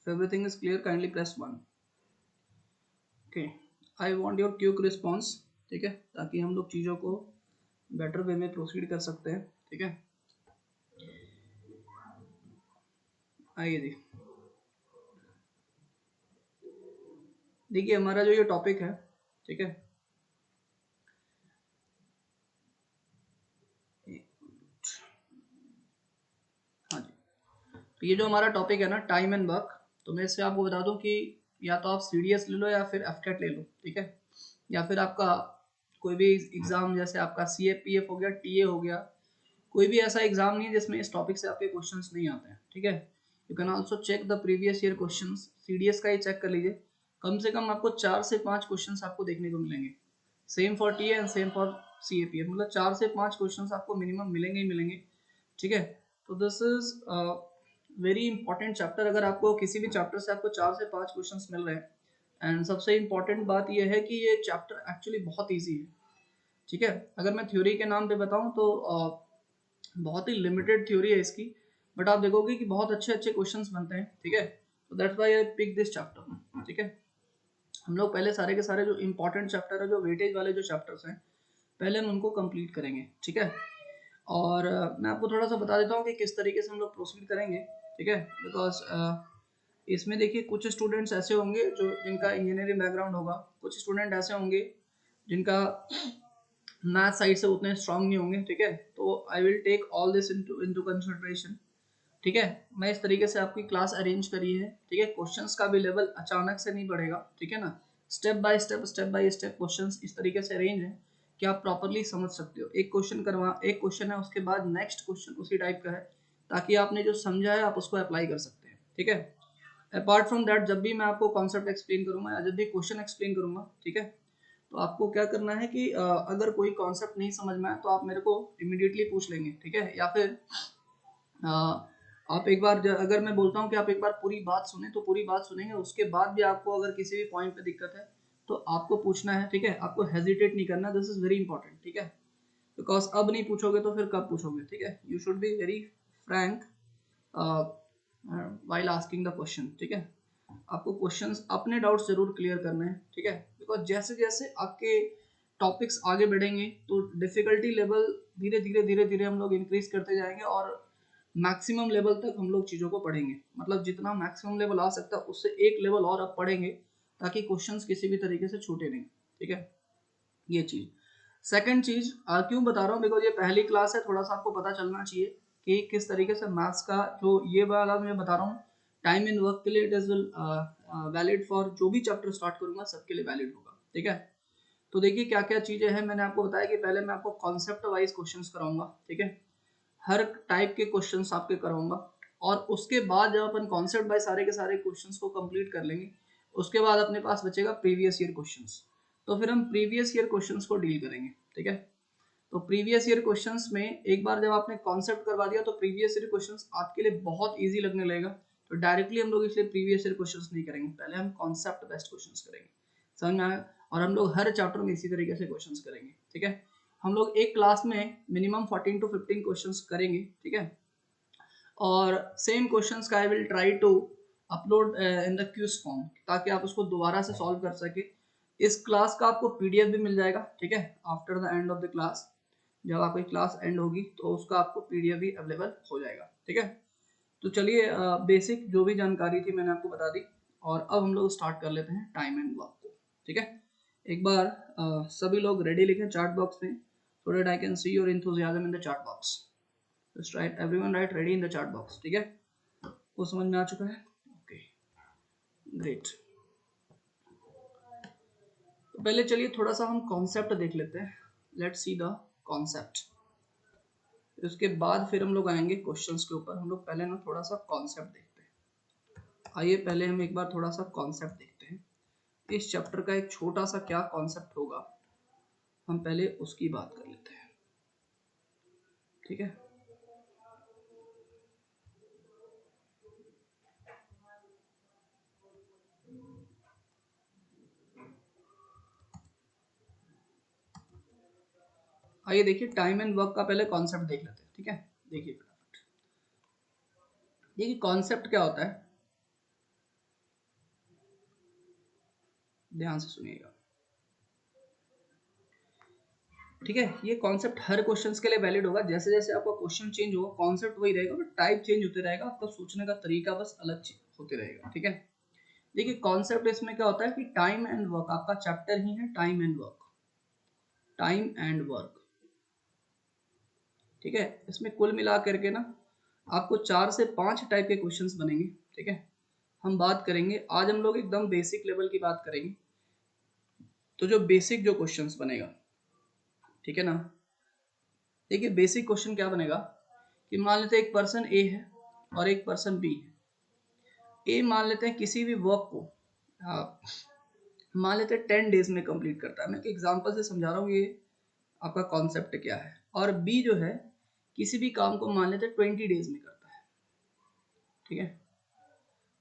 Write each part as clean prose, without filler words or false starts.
If everything is clear, kindly press 1. Okay, I want your quick response. ठीक है, ताकि हम लोग चीज़ों को बेटर वे में प्रोसीड कर सकते हैं. ठीक है, आइए जी. देखिए हमारा जो ये टॉपिक है, ठीक है, हाँ जी, तो ये जो हमारा टॉपिक है ना, टाइम एंड वर्क, तो मैं इससे आपको बता दूं कि या तो आप सीडीएस ले लो या फिर एफकेट ले लो. ठीक है, या फिर आपका कोई भी एग्जाम, जैसे आपका सीएपीएफ हो गया, टीए हो गया, कोई भी ऐसा एग्जाम नहीं है जिसमें इस टॉपिक से आपके क्वेश्चंस नहीं आते हैं. ठीक है, you can also check the previous year questions. CDS का ही चेक कर लीजिए, कम से कम आपको 4 से 5 क्वेश्चंस आपको देखने को मिलेंगे. Same for TA and same for CAPF, मतलब 4 से 5 क्वेश्चंस आपको मिनिमम मिलेंगे ही मिलेंगे. ठीक है, तो this is very important chapter. अगर आपको किसी भी चैप्टर से आपको 4 से 5 क्वेश्चंस मिल रहे हैं, एंड सबसे इंपॉर्टेंट बात यह है कि ये चैप्टर एक्चुअली बहुत ईजी है. ठीक है, अगर मैं थ्योरी के नाम पे बताऊं तो बहुत ही लिमिटेड थ्योरी है इसकी, बट आप देखोगे कि बहुत अच्छे अच्छे क्वेश्चंस बनते हैं. ठीक है, तो that's why I pick this chapter. ठीक है, हम लोग पहले सारे के सारे जो इंपॉर्टेंट चैप्टर है, जो वेटेज वाले जो चैप्टर्स हैं, पहले हम उनको कंप्लीट करेंगे. ठीक है, और मैं आपको थोड़ा सा बता देता हूँ कि किस तरीके से हम लोग प्रोसीड करेंगे. ठीक है, बिकॉज इसमें देखिए कुछ स्टूडेंट्स ऐसे होंगे जो जिनका इंजीनियरिंग बैकग्राउंड होगा, कुछ स्टूडेंट ऐसे होंगे जिनका मैथ साइड से उतने स्ट्रांग नहीं होंगे. ठीक है, तो I will take all this into consideration. ठीक है, मैं इस तरीके से आपकी क्लास अरेंज करी है. ठीक है, क्वेश्चंस का भी लेवल अचानक से नहीं बढ़ेगा. ठीक है ना, स्टेप बाय स्टेप क्वेश्चंस इस तरीके से अरेंज है कि आप प्रॉपरली समझ सकते हो. एक क्वेश्चन है, उसके बाद नेक्स्ट क्वेश्चन उसी टाइप का है, ताकि आपने जो समझा है आप उसको अप्लाई कर सकते हैं. ठीक है, अपार्ट फ्रॉम दैट, जब भी मैं आपको कॉन्सेप्ट एक्सप्लेन करूंगा या जब भी क्वेश्चन एक्सप्लेन करूंगा, ठीक है, तो आपको क्या करना है कि अगर कोई कॉन्सेप्ट नहीं समझ में आए तो आप मेरे को इमीडिएटली पूछ लेंगे. ठीक है, या फिर आप एक बार अगर मैं बोलता हूँ कि आप एक बार पूरी बात सुने तो पूरी बात सुनेंगे, उसके बाद भी आपको अगर किसी भी पॉइंट पे दिक्कत है तो आपको पूछना है. ठीक है, आपको हेजिटेट नहीं करना. This is very important. ठीक है, बिकॉज अब नहीं पूछोगे तो फिर कब पूछोगे. ठीक है, you should be very Frank while asking the question. ठीक है, आपको क्वेश्चंस अपने डाउट्स जरूर क्लियर करने हैं. ठीक है, बिकॉज जैसे जैसे आपके टॉपिक्स आगे बढ़ेंगे तो डिफिकल्टी लेवल धीरे धीरे हम लोग इंक्रीज करते जाएंगे, और मैक्सिमम लेवल तक हम लोग चीज़ों को पढ़ेंगे. मतलब जितना मैक्सिमम लेवल आ सकता है उससे एक लेवल और अब पढ़ेंगे, ताकि क्वेश्चंस किसी भी तरीके से छूटे नहीं. ठीक है, ये चीज़. सेकंड चीज़ क्यों बता रहा हूँ, बिकॉज ये पहली क्लास है, थोड़ा सा आपको पता चलना चाहिए कि किस तरीके से मैथ्स का जो ये वाला मैं बता रहा हूँ टाइम इन वर्क के लिए, इट इज वैलिड फॉर जो भी चैप्टर स्टार्ट करूंगा सबके लिए वैलिड होगा. ठीक है, तो देखिए क्या क्या चीज़ें हैं. मैंने आपको बताया कि पहले मैं आपको कॉन्सेप्ट वाइज क्वेश्चंस कराऊंगा. ठीक है, हर टाइप के क्वेश्चंस आपके कराऊंगा, और उसके बाद जब अपन कॉन्सेप्ट बाय सारे के सारे क्वेश्चंस को कंप्लीट कर लेंगे, उसके बाद अपने पास बचेगा प्रीवियस ईयर क्वेश्चंस. तो फिर हम प्रीवियस ईयर क्वेश्चंस को डील करेंगे. ठीक है, तो प्रीवियस ईयर क्वेश्चंस में एक बार जब आपने कॉन्सेप्ट करवा दिया तो प्रीवियस ईयर क्वेश्चंस आपके लिए बहुत इजी लगने लगेगा. तो डायरेक्टली हम लोग इसलिए प्रीवियस ईयर क्वेश्चंस नहीं करेंगे, पहले हम कॉन्सेप्ट बेस्ड क्वेश्चंस करेंगे. समझ में आया, और हम लोग हर चैप्टर में इसी तरीके से क्वेश्चंस करेंगे. ठीक है, हम लोग एक क्लास में मिनिमम 14 to 15 क्वेश्चंस करेंगे. ठीक है, और सेम क्वेश्चंस का I will try to upload in the quiz form, ताकि आप उसको दोबारा से सॉल्व कर सके. इस क्लास का आपको पीडीएफ भी मिल जाएगा. ठीक है, after the end of the class, जब आपकी क्लास एंड होगी तो उसका आपको पीडीएफ भी अवेलेबल हो जाएगा. ठीक है, तो चलिए बेसिक जो भी जानकारी थी मैंने आपको बता दी, और अब हम लोग स्टार्ट कर लेते हैं टाइम एंड वर्क को. ठीक है, एक बार सभी लोग रेडी लिखें चैट बॉक्स में, so that I can see your enthusiasm in the chat box. Just write, everyone write ready in the chat box. ठीक है, वो समझ में आ चुका है. Okay, great. तो पहले चलिए थोड़ा सा हम कॉन्सेप्ट देख लेते हैं. Let's see the concept. उसके बाद फिर हम लोग आएंगे क्वेश्चंस के ऊपर. हम लोग पहले ना थोड़ा सा कॉन्सेप्ट देखते हैं. आइए पहले हम एक बार थोड़ा सा कॉन्सेप्ट देखते हैं. इस चैप्टर का एक छोटा सा क्या कॉन्सेप्ट होगा, हम पहले उसकी बात कर लेते हैं. ठीक है, आइए देखिए टाइम एंड वर्क का पहले कॉन्सेप्ट देख लेते हैं. ठीक है, देखिए फटाफट. देखिए कॉन्सेप्ट क्या होता है. ध्यान से सुनिएगा, ठीक है। ये कॉन्सेप्ट हर क्वेश्चंस के लिए वैलिड होगा, जैसे जैसे आपका क्वेश्चन चेंज होगा कॉन्सेप्ट वही रहेगा, बट टाइप चेंज होते रहेगा, आपका सोचने का तरीका बस अलग होते रहेगा, ठीक है। देखिए कॉन्सेप्ट इसमें क्या होता है कि टाइम एंड वर्क, आपका चैप्टर ही है time and work, time and work, ठीक है। इसमें कुल मिला करके ना आपको 4 से 5 टाइप के क्वेश्चंस बनेंगे, ठीक है। हम बात करेंगे आज, हम लोग एकदम बेसिक लेवल की बात करेंगे। तो जो बेसिक जो क्वेश्चंस बनेगा, ठीक है ना, देखिए बेसिक क्वेश्चन क्या बनेगा कि मान लेते हैं एक पर्सन ए है और एक पर्सन बी है। ए मान लेते हैं किसी भी वर्क को मान लेते हैं 10 डेज में कंप्लीट करता है, मैं एक एग्जांपल से समझा रहा हूँ ये आपका कॉन्सेप्ट क्या है। और बी जो है किसी भी काम को मान लेते हैं 20 डेज में करता है, ठीक है।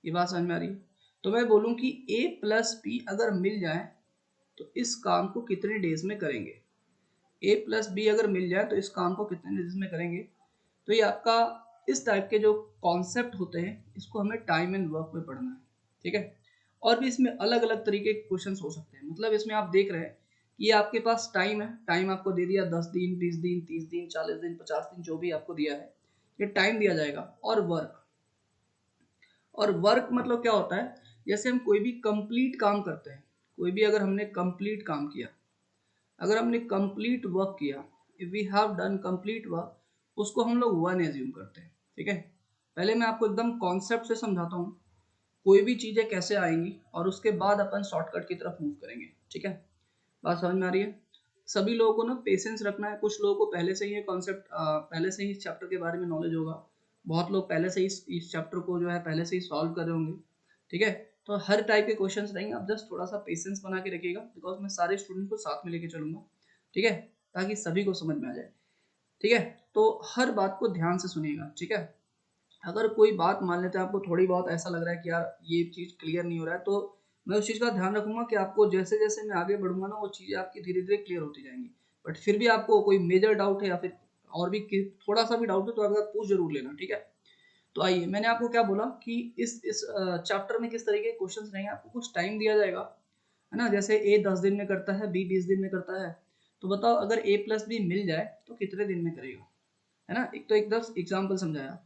ये बात समझ में आ रही है। तो मैं बोलूँ कि ए प्लस बी अगर मिल जाए तो इस काम को कितने डेज में करेंगे, ए प्लस बी अगर मिल जाए तो इस काम को कितने डेज में करेंगे। तो ये आपका इस टाइप के जो कॉन्सेप्ट होते हैं इसको हमें टाइम एंड वर्क में पढ़ना है, ठीक है। और भी इसमें अलग अलग तरीके के क्वेश्चंस हो सकते हैं, मतलब इसमें आप देख रहे हैं कि आपके पास टाइम है, टाइम आपको दे दिया 10 दिन 20 दिन 30 दिन 40 दिन 50 दिन जो भी आपको दिया है, ये टाइम दिया जाएगा। और वर्क मतलब क्या होता है, जैसे हम कोई भी कंप्लीट काम करते हैं, कोई भी अगर हमने कंप्लीट काम किया, अगर हमने कंप्लीट वर्क किया, if we have done complete work, उसको हम लोग वन एज्यूम करते हैं, ठीक है। पहले मैं आपको एकदम कॉन्सेप्ट से समझाता हूँ कोई भी चीजें कैसे आएंगी और उसके बाद अपन शॉर्टकट की तरफ मूव करेंगे, ठीक है। बात समझ में आ रही है। सभी लोगों को ना पेशेंस रखना है, कुछ लोगों को पहले से ही ये कॉन्सेप्ट पहले से ही इस चैप्टर के बारे में नॉलेज होगा, बहुत लोग पहले से ही इस चैप्टर को जो है पहले से ही सॉल्व कर रहे होंगे, ठीक है। तो हर टाइप के क्वेश्चंस रहेंगे, आप जस्ट थोड़ा सा पेशेंस बना के रखिएगा, बिकॉज मैं सारे स्टूडेंट को साथ में लेके चलूंगा, ठीक है, ताकि सभी को समझ में आ जाए, ठीक है। तो हर बात को ध्यान से सुनिएगा, ठीक है। अगर कोई बात मान लेते हैं आपको थोड़ी बहुत ऐसा लग रहा है कि यार ये चीज़ क्लियर नहीं हो रहा है, तो मैं उस चीज़ का ध्यान रखूंगा कि आपको जैसे जैसे मैं आगे बढ़ूंगा ना वो चीज़ें आपकी धीरे धीरे क्लियर होती जाएंगी। बट फिर भी आपको कोई मेजर डाउट है या फिर और भी थोड़ा सा भी डाउट है तो अगर पूछ जरूर लेना, ठीक है। तो आइए, मैंने आपको क्या बोला कि इस चैप्टर में किस तरीके के क्वेश्चंस रहेंगे, आपको कुछ टाइम दिया जाएगा, है ना। जैसे ए 10 दिन में करता है, बी 20 दिन में करता है, तो बताओ अगर ए प्लस बी मिल जाए तो कितने दिन में करेगा, है ना। एक तो एक 10 एग्जाम्पल समझाया।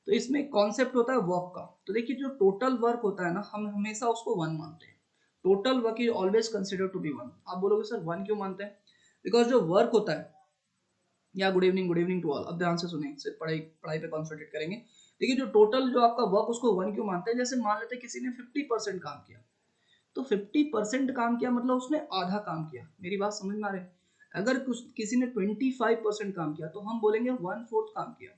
तो इसमें कॉन्सेप्ट होता है वर्क का। तो देखिए जो टोटल वर्क होता है ना, हम हमेशा उसको वन मानते हैं, total work is always consider to be one. आप बोलोगे सर वन क्यों मानते हैं, बिकॉज जो वर्क होता है, या गुड इवनिंग टू ऑल, अब ध्यान से सुनिए, सिर्फ पढ़ाई पढ़ाई पे कॉन्सेंट्रेट करेंगे। देखिए जो टोटल जो आपका वर्क उसको वन क्यों मानते हैं, जैसे मान लेते हैं किसी ने 50% काम किया, तो 50% काम किया मतलब उसने आधा काम किया, मेरी बात समझ में आ रही है। अगर कुछ किसी ने 25% काम किया तो हम बोलेंगे 1/4 काम किया।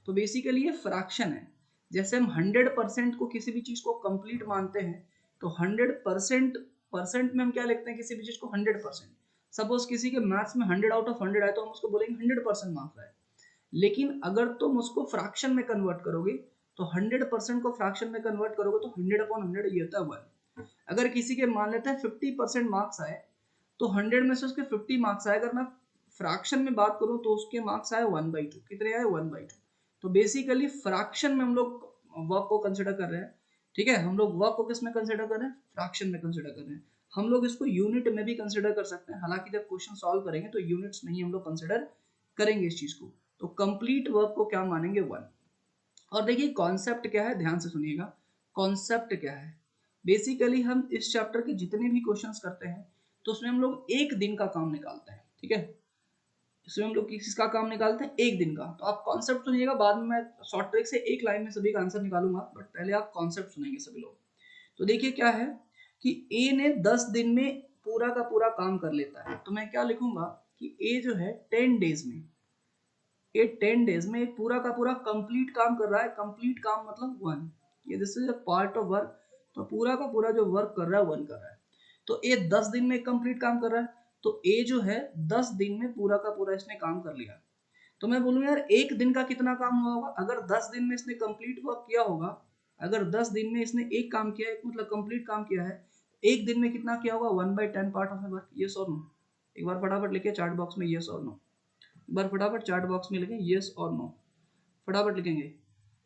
तो बेसिकली ये फ्रैक्शन है। जैसे हम 100% को किसी भी चीज को कंप्लीट मानते हैं, तो 100% परसेंट में हम क्या लिखते हैं किसी भी चीज को 100%। सपोज किसी के मैथ्स में 100 आउट ऑफ 100 आए तो हम उसको बोलेंगे 100% मार्क्स आए। लेकिन अगर तुम उसको फ्रैक्शन में कन्वर्ट करोगे, तो 100% को फ्रैक्शन में कन्वर्ट करोगे तो 100/100 ये होता है 1। अगर किसी के मान लेते हैं 50% मार्क्स आए, तो 100 में से उसके 50 मार्क्स आए, अगर मैं फ्रैक्शन में बात करूं तो उसके मार्क्स आए 1/2। कितने आए 1/2। तो बेसिकली फ्रैक्शन में हम लोग वर्क को कंसिडर कर रहे हैं, ठीक है। हम लोग वर्क को किस में कंसिडर कर रहे हैं, फ्रैक्शन में कंसिडर कर रहे हैं। हम लोग इसको यूनिट में भी कंसिडर कर सकते हैं, हालांकि जब क्वेश्चन सॉल्व करेंगे तो यूनिट्स में ही हम लोग कंसिडर करेंगे इस चीज को। तो कंप्लीट वर्क को क्या मानेंगे 1। और देखिए कॉन्सेप्ट क्या है, ध्यान से सुनिएगा। कॉन्सेप्ट क्या है, बेसिकली हम इस चैप्टर के जितने भी क्वेश्चंस करते हैं तो उसमें हम लोग एक दिन का काम निकालते हैं, ठीक है। इसमें हम लोग किसका काम निकालते हैं, एक दिन का। तो आप कॉन्सेप्ट सुनिएगा, बाद में मैं शॉर्ट ट्रिक से एक लाइन में सभी का आंसर निकालूंगा, बट पहले आप कॉन्सेप्ट सुनेंगे सभी लोग। तो देखिए क्या है कि ए ने 10 दिन में पूरा का पूरा काम कर लेता है, तो मैं क्या लिखूंगा कि ए जो है 10 डेज में, ये 10 डेज में एक पूरा का पूरा कंप्लीट काम कर रहा है। कंप्लीट काम मतलब 1, ये this is a part of work. तो पूरा का पूरा जो वर्क कर रहा है 1 कर रहा है। तो ये 10 दिन में कंप्लीट काम कर रहा है, तो ए जो है 10 दिन में पूरा का पूरा इसने काम कर लिया। तो मैं बोलूँ यार एक दिन का कितना काम हुआ होगा, अगर 10 दिन में इसने कंप्लीट वर्क किया होगा, अगर 10 दिन में इसने एक काम किया है, मतलब कंप्लीट काम किया है, एक दिन में कितना किया होगा 1/10 पार्ट ऑफ वर्क। यस और नो, एक बार फटाफट लिखिए चैट बॉक्स में यस और नो, एक बार फटाफट चैट बॉक्स में लिखें यस और नो, फटाफट लिखेंगे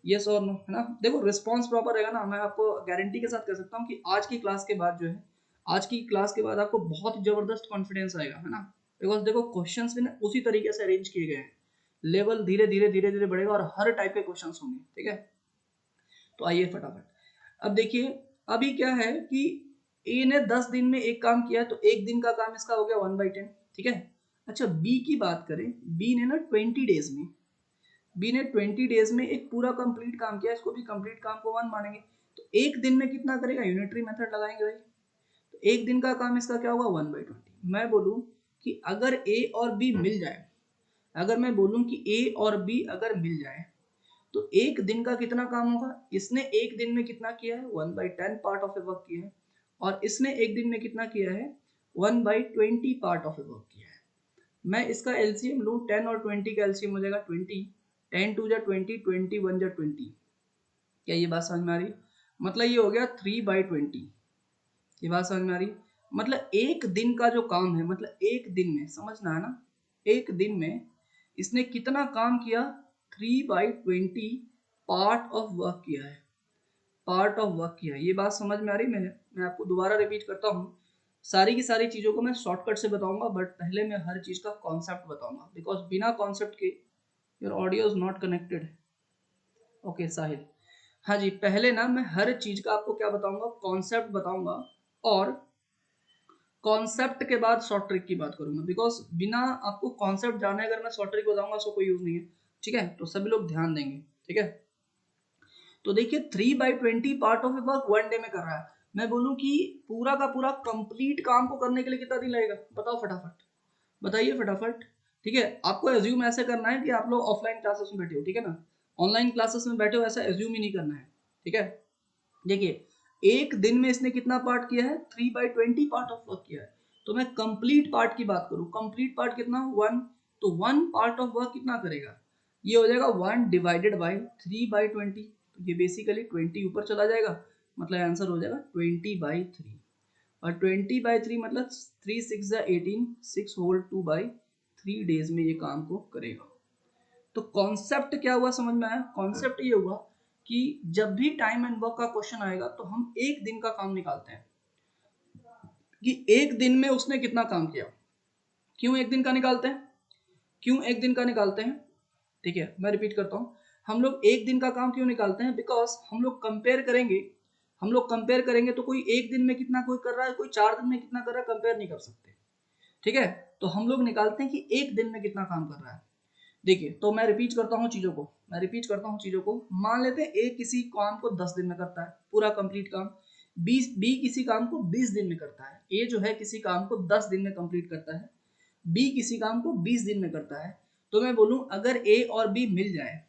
यस और नो, है ना। देखो रिस्पॉन्स प्रॉपर रहेगा ना, मैं आपको गारंटी के साथ कह सकता हूँ कि आज की क्लास के बाद जो है आज की क्लास के बाद आपको बहुत जबरदस्त कॉन्फिडेंस आएगा, है ना, बिकॉज देखो क्वेश्चंस भी ना उसी तरीके से अरेंज किए गए हैं, लेवल धीरे धीरे धीरे धीरे बढ़ेगा और हर टाइप के क्वेश्चंस होंगे, ठीक है। तो आइए फटाफट, अब देखिए अभी क्या है कि ए ने 10 दिन में एक काम किया, तो एक दिन का काम इसका हो गया 1/10, ठीक है। अच्छा बी की बात करें, बी ने ना 20 डेज में, बी ने 20 डेज में एक पूरा कंप्लीट काम किया, इसको भी कंप्लीट काम को 1 मानेंगे। तो एक दिन में कितना करेगा, यूनिटरी मेथड लगाएंगे भाई, तो एक दिन का काम इसका क्या होगा 1/20। मैं बोलूं कि अगर ए और बी मिल जाए, अगर मैं बोलूं कि ए और बी अगर मिल जाए तो एक दिन का कितना काम होगा, इसने एक दिन में कितना किया है 1/10 पार्ट ऑफ ए वर्क किया है, और इसने एक दिन में कितना किया है 1/20 पार्ट ऑफ ए वर्क किया है। मैं इसका एलसीएम लूं, 10 और 20 का एलसीएम हो जाएगा 20, 10 2 जा 20, 20 1 जा 20। क्या ये बात समझ में आ रही, मतलब ये हो गया 3/20। ये बात समझ में आ रही, मतलब एक दिन का जो काम है, मतलब एक दिन में, समझना है ना, एक दिन में इसने कितना काम किया, 3/20 पार्ट ऑफ वर्क किया है, पार्ट ऑफ वर्क किया है। ये बात समझ में आ रही, मैं आपको दोबारा रिपीट करता हूँ, सारी की सारी चीजों को मैं शॉर्टकट से बताऊंगा, बट पहले मैं हर चीज का कॉन्सेप्ट बताऊंगा, बिकॉज बिना कॉन्सेप्ट के your audio is not connected. Okay Sahil, हाँ जी, पहले ना मैं हर चीज का आपको क्या बताऊंगा, कॉन्सेप्ट बताऊंगा, और कॉन्सेप्ट के बाद शॉर्ट ट्रिक की बात करूंगा, बिकॉज बिना आपको कॉन्सेप्ट जाने अगर मैं शॉर्ट ट्रिक बताऊंगा उसको कोई यूज नहीं है, ठीक है। तो सभी लोग ध्यान देंगे, ठीक है। तो देखिए 3/20 part of A work 1 day में कर रहा है, मैं बोलूं कि पूरा का पूरा कंप्लीट काम को करने के लिए कितना दिन लगेगा, बताओ फटाफट, बताइए फटाफट। ठीक है, आपको एज्यूम ऐसे करना है कि आप लोग ऑफलाइन क्लासेस में बैठे हो, ठीक है ना, ऑनलाइन क्लासेस में बैठे हो ऐसा एज्यूम ही नहीं करना है, ठीक है। देखिए एक दिन में इसने कितना पार्ट किया है, 3/20 पार्ट ऑफ वर्क किया है। तो मैं कंप्लीट पार्ट की बात करूं, कंप्लीट पार्ट कितना 1, तो 1 पार्ट ऑफ वर्क कितना करेगा, ये हो जाएगा 1 डिवाइडेड बाई 3/20, तो ये बेसिकली 20 ऊपर चला जाएगा, मतलब आंसर हो जाएगा 20/3, और 20/3 मतलब 3 6 18, 6 होल 2/3 डेज में ये काम को करेगा। तो कॉन्सेप्ट क्या हुआ समझ में आया, कॉन्सेप्ट ये हुआ कि जब भी टाइम एंड वर्क का क्वेश्चन आएगा तो हम एक दिन का काम निकालते हैं कि एक दिन में उसने कितना काम किया। क्यों एक दिन का निकालते हैं, क्यों एक दिन का निकालते हैं, ठीक है मैं रिपीट करता हूं, हम लोग एक दिन का काम क्यों निकालते हैं, बिकॉज हम लोग कंपेयर करेंगे, हम लोग कंपेयर करेंगे तो कोई एक दिन में कितना कोई कर रहा है, कोई 4 दिन में कितना कर रहा है, कंपेयर नहीं कर सकते, ठीक है। तो हम लोग निकालते हैं कि एक दिन में कितना काम कर रहा है। देखिए तो मैं रिपीट करता हूँ चीजों को, मैं रिपीट करता हूँ चीजों को, मान लेते हैं ए किसी काम को 10 दिन में करता है पूरा कंप्लीट काम, बी किसी काम को 20 दिन में करता है, ए जो है किसी काम को 10 दिन में कंप्लीट करता है, बी किसी काम को 20 दिन में करता है। तो मैं बोलूं अगर ए और बी मिल जाए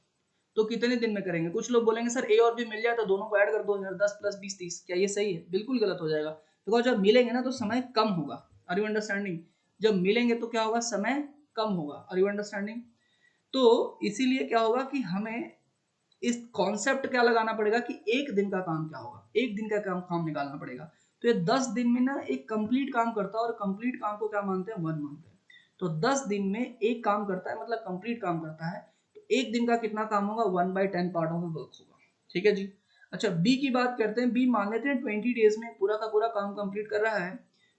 तो कितने दिन में करेंगे, कुछ लोग बोलेंगे सर ए और बी मिल जाए तो दोनों को ऐड कर दो यार, 10 + 20 30, क्या ये सही है, बिल्कुल गलत हो जाएगा, बिकॉज जब मिलेंगे ना तो समय कम होगा, आर यू अंडरस्टैंडिंग, जब मिलेंगे तो क्या होगा, समय कम होगा, आर यू अंडरस्टैंडिंग। तो इसीलिए क्या होगा कि हमें इस कॉन्सेप्ट क्या लगाना पड़ेगा कि एक दिन का काम क्या होगा, एक दिन का काम निकालना पड़ेगा। तो ये 10 दिन में ना एक कंप्लीट काम करता है, और कंप्लीट काम को क्या मानते हैं, 1 मानते हैं। तो 10 दिन में एक काम करता है मतलब कंप्लीट काम करता है, तो एक दिन का कितना काम होगा, 1/10 पार्ट ऑफ वर्क होगा, ठीक है जी। अच्छा बी की बात करते हैं, बी मान लेते हैं 20 डेज में पूरा का पूरा काम कंप्लीट कर रहा है,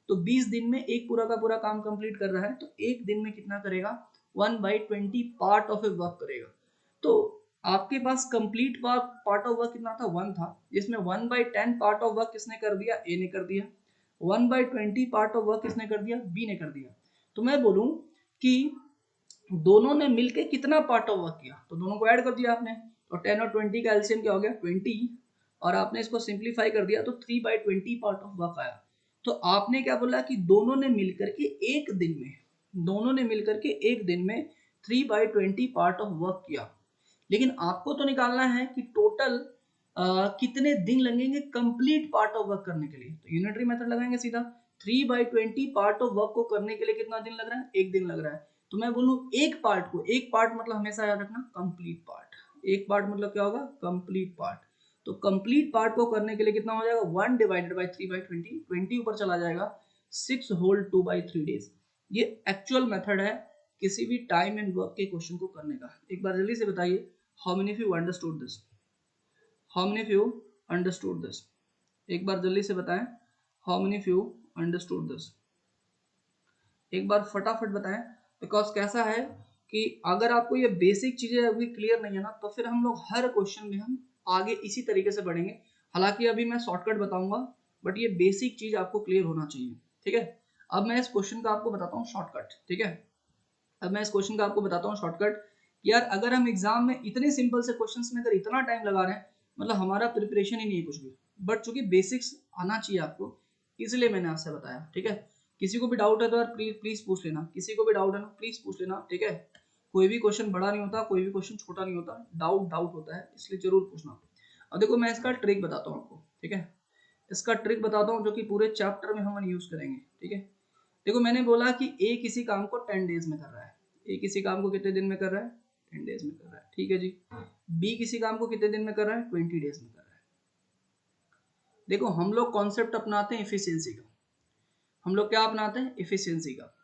तो 20 दिन में एक पूरा का पूरा काम कंप्लीट कर रहा है, तो एक दिन में कितना करेगा, 1/20 पार्ट ऑफ ए वर्क करेगा। तो आपके पास complete work part of work कितना था, 1 था, जिसमें 1/10 पार्ट ऑफ वर्क किसने कर दिया, ए ने कर दिया, 1/20 पार्ट ऑफ वर्क किसने कर दिया, बी ने कर दिया। तो मैं बोलूं कि दोनों ने मिलके कितना पार्ट ऑफ वर्क किया, तो दोनों को ऐड कर दिया आपने, तो 10 और 20 का एलसीएम क्या हो गया 20, और आपने इसको सिंप्लीफाई कर दिया तो 3/20 पार्ट ऑफ वर्क आया। तो आपने क्या बोला कि दोनों ने मिलकर के एक दिन में, दोनों ने मिलकर के एक दिन में 3/20 पार्ट ऑफ वर्क किया। लेकिन आपको तो निकालना है कि टोटल कितने दिन लगेंगे कंप्लीट पार्ट ऑफ वर्क करने के लिए, तो यूनिटरी मेथड लगाएंगे सीधा, 3/20 पार्ट ऑफ वर्क को करने के लिए कितना दिन लग रहा है, एक दिन लग रहा है। तो मैं बोलूं एक पार्ट को, एक पार्ट मतलब हमेशा याद रखना कंप्लीट पार्ट, एक पार्ट मतलब क्या होगा, कंप्लीट पार्ट। तो कंप्लीट पार्ट को करने के लिए कितना हो जाएगा, 1 डिवाइडेड बाई 3/20, 20 ऊपर चला जाएगा, 6 होल 2/3 डेज। ये एक्चुअल मेथड है किसी भी टाइम एंड वर्क के क्वेश्चन को करने का। एक बार जल्दी से बताइए, how many of you understood this, how many of you understood this, एक बार जल्दी से बताएं, how many of you understood this? एक बार फटाफट बताएं, बिकॉज कैसा है कि अगर आपको ये बेसिक चीजें अभी क्लियर नहीं है ना, तो फिर हम लोग हर क्वेश्चन में हम आगे इसी तरीके से बढ़ेंगे। हालांकि अभी मैं शॉर्टकट बताऊंगा, बट ये बेसिक चीज आपको क्लियर होना चाहिए, ठीक है। अब मैं इस क्वेश्चन का आपको बताता हूँ शॉर्टकट, ठीक है। अब मैं इस क्वेश्चन का आपको बताता हूँ शॉर्टकट। यार अगर हम एग्जाम में इतने सिंपल से क्वेश्चंस में अगर इतना टाइम लगा रहे हैं, मतलब हमारा प्रिपरेशन ही नहीं है कुछ भी। बट चूंकि बेसिक्स आना चाहिए आपको, इसलिए मैंने आपसे बताया, ठीक है। किसी को भी डाउट है तो यार प्लीज प्लीज पूछ लेना, किसी को भी डाउट है ना प्लीज पूछ लेना, ठीक है। कोई भी क्वेश्चन बड़ा नहीं होता, कोई भी क्वेश्चन छोटा नहीं होता, डाउट डाउट होता है, इसलिए जरूर पूछना। अब देखो मैं इसका ट्रिक बताता हूँ आपको, ठीक है। इसका ट्रिक बताता हूँ जो कि पूरे चैप्टर में हम यूज करेंगे, ठीक है। देखो मैंने बोला कि ए किसी काम को 10 डेज में कर रहा है। ए किसी काम को कितने दिन में कर रहा है? 10 डेज में कर रहा है, ठीक है जी। बी किसी काम को कितने दिन में कर रहा है? 20 डेज में कर रहा है। देखो हम लोग कॉन्सेप्ट अपनाते हैं इफिशियंसी का। हम लोग क्या अपनाते हैं? इफिशियंसी का।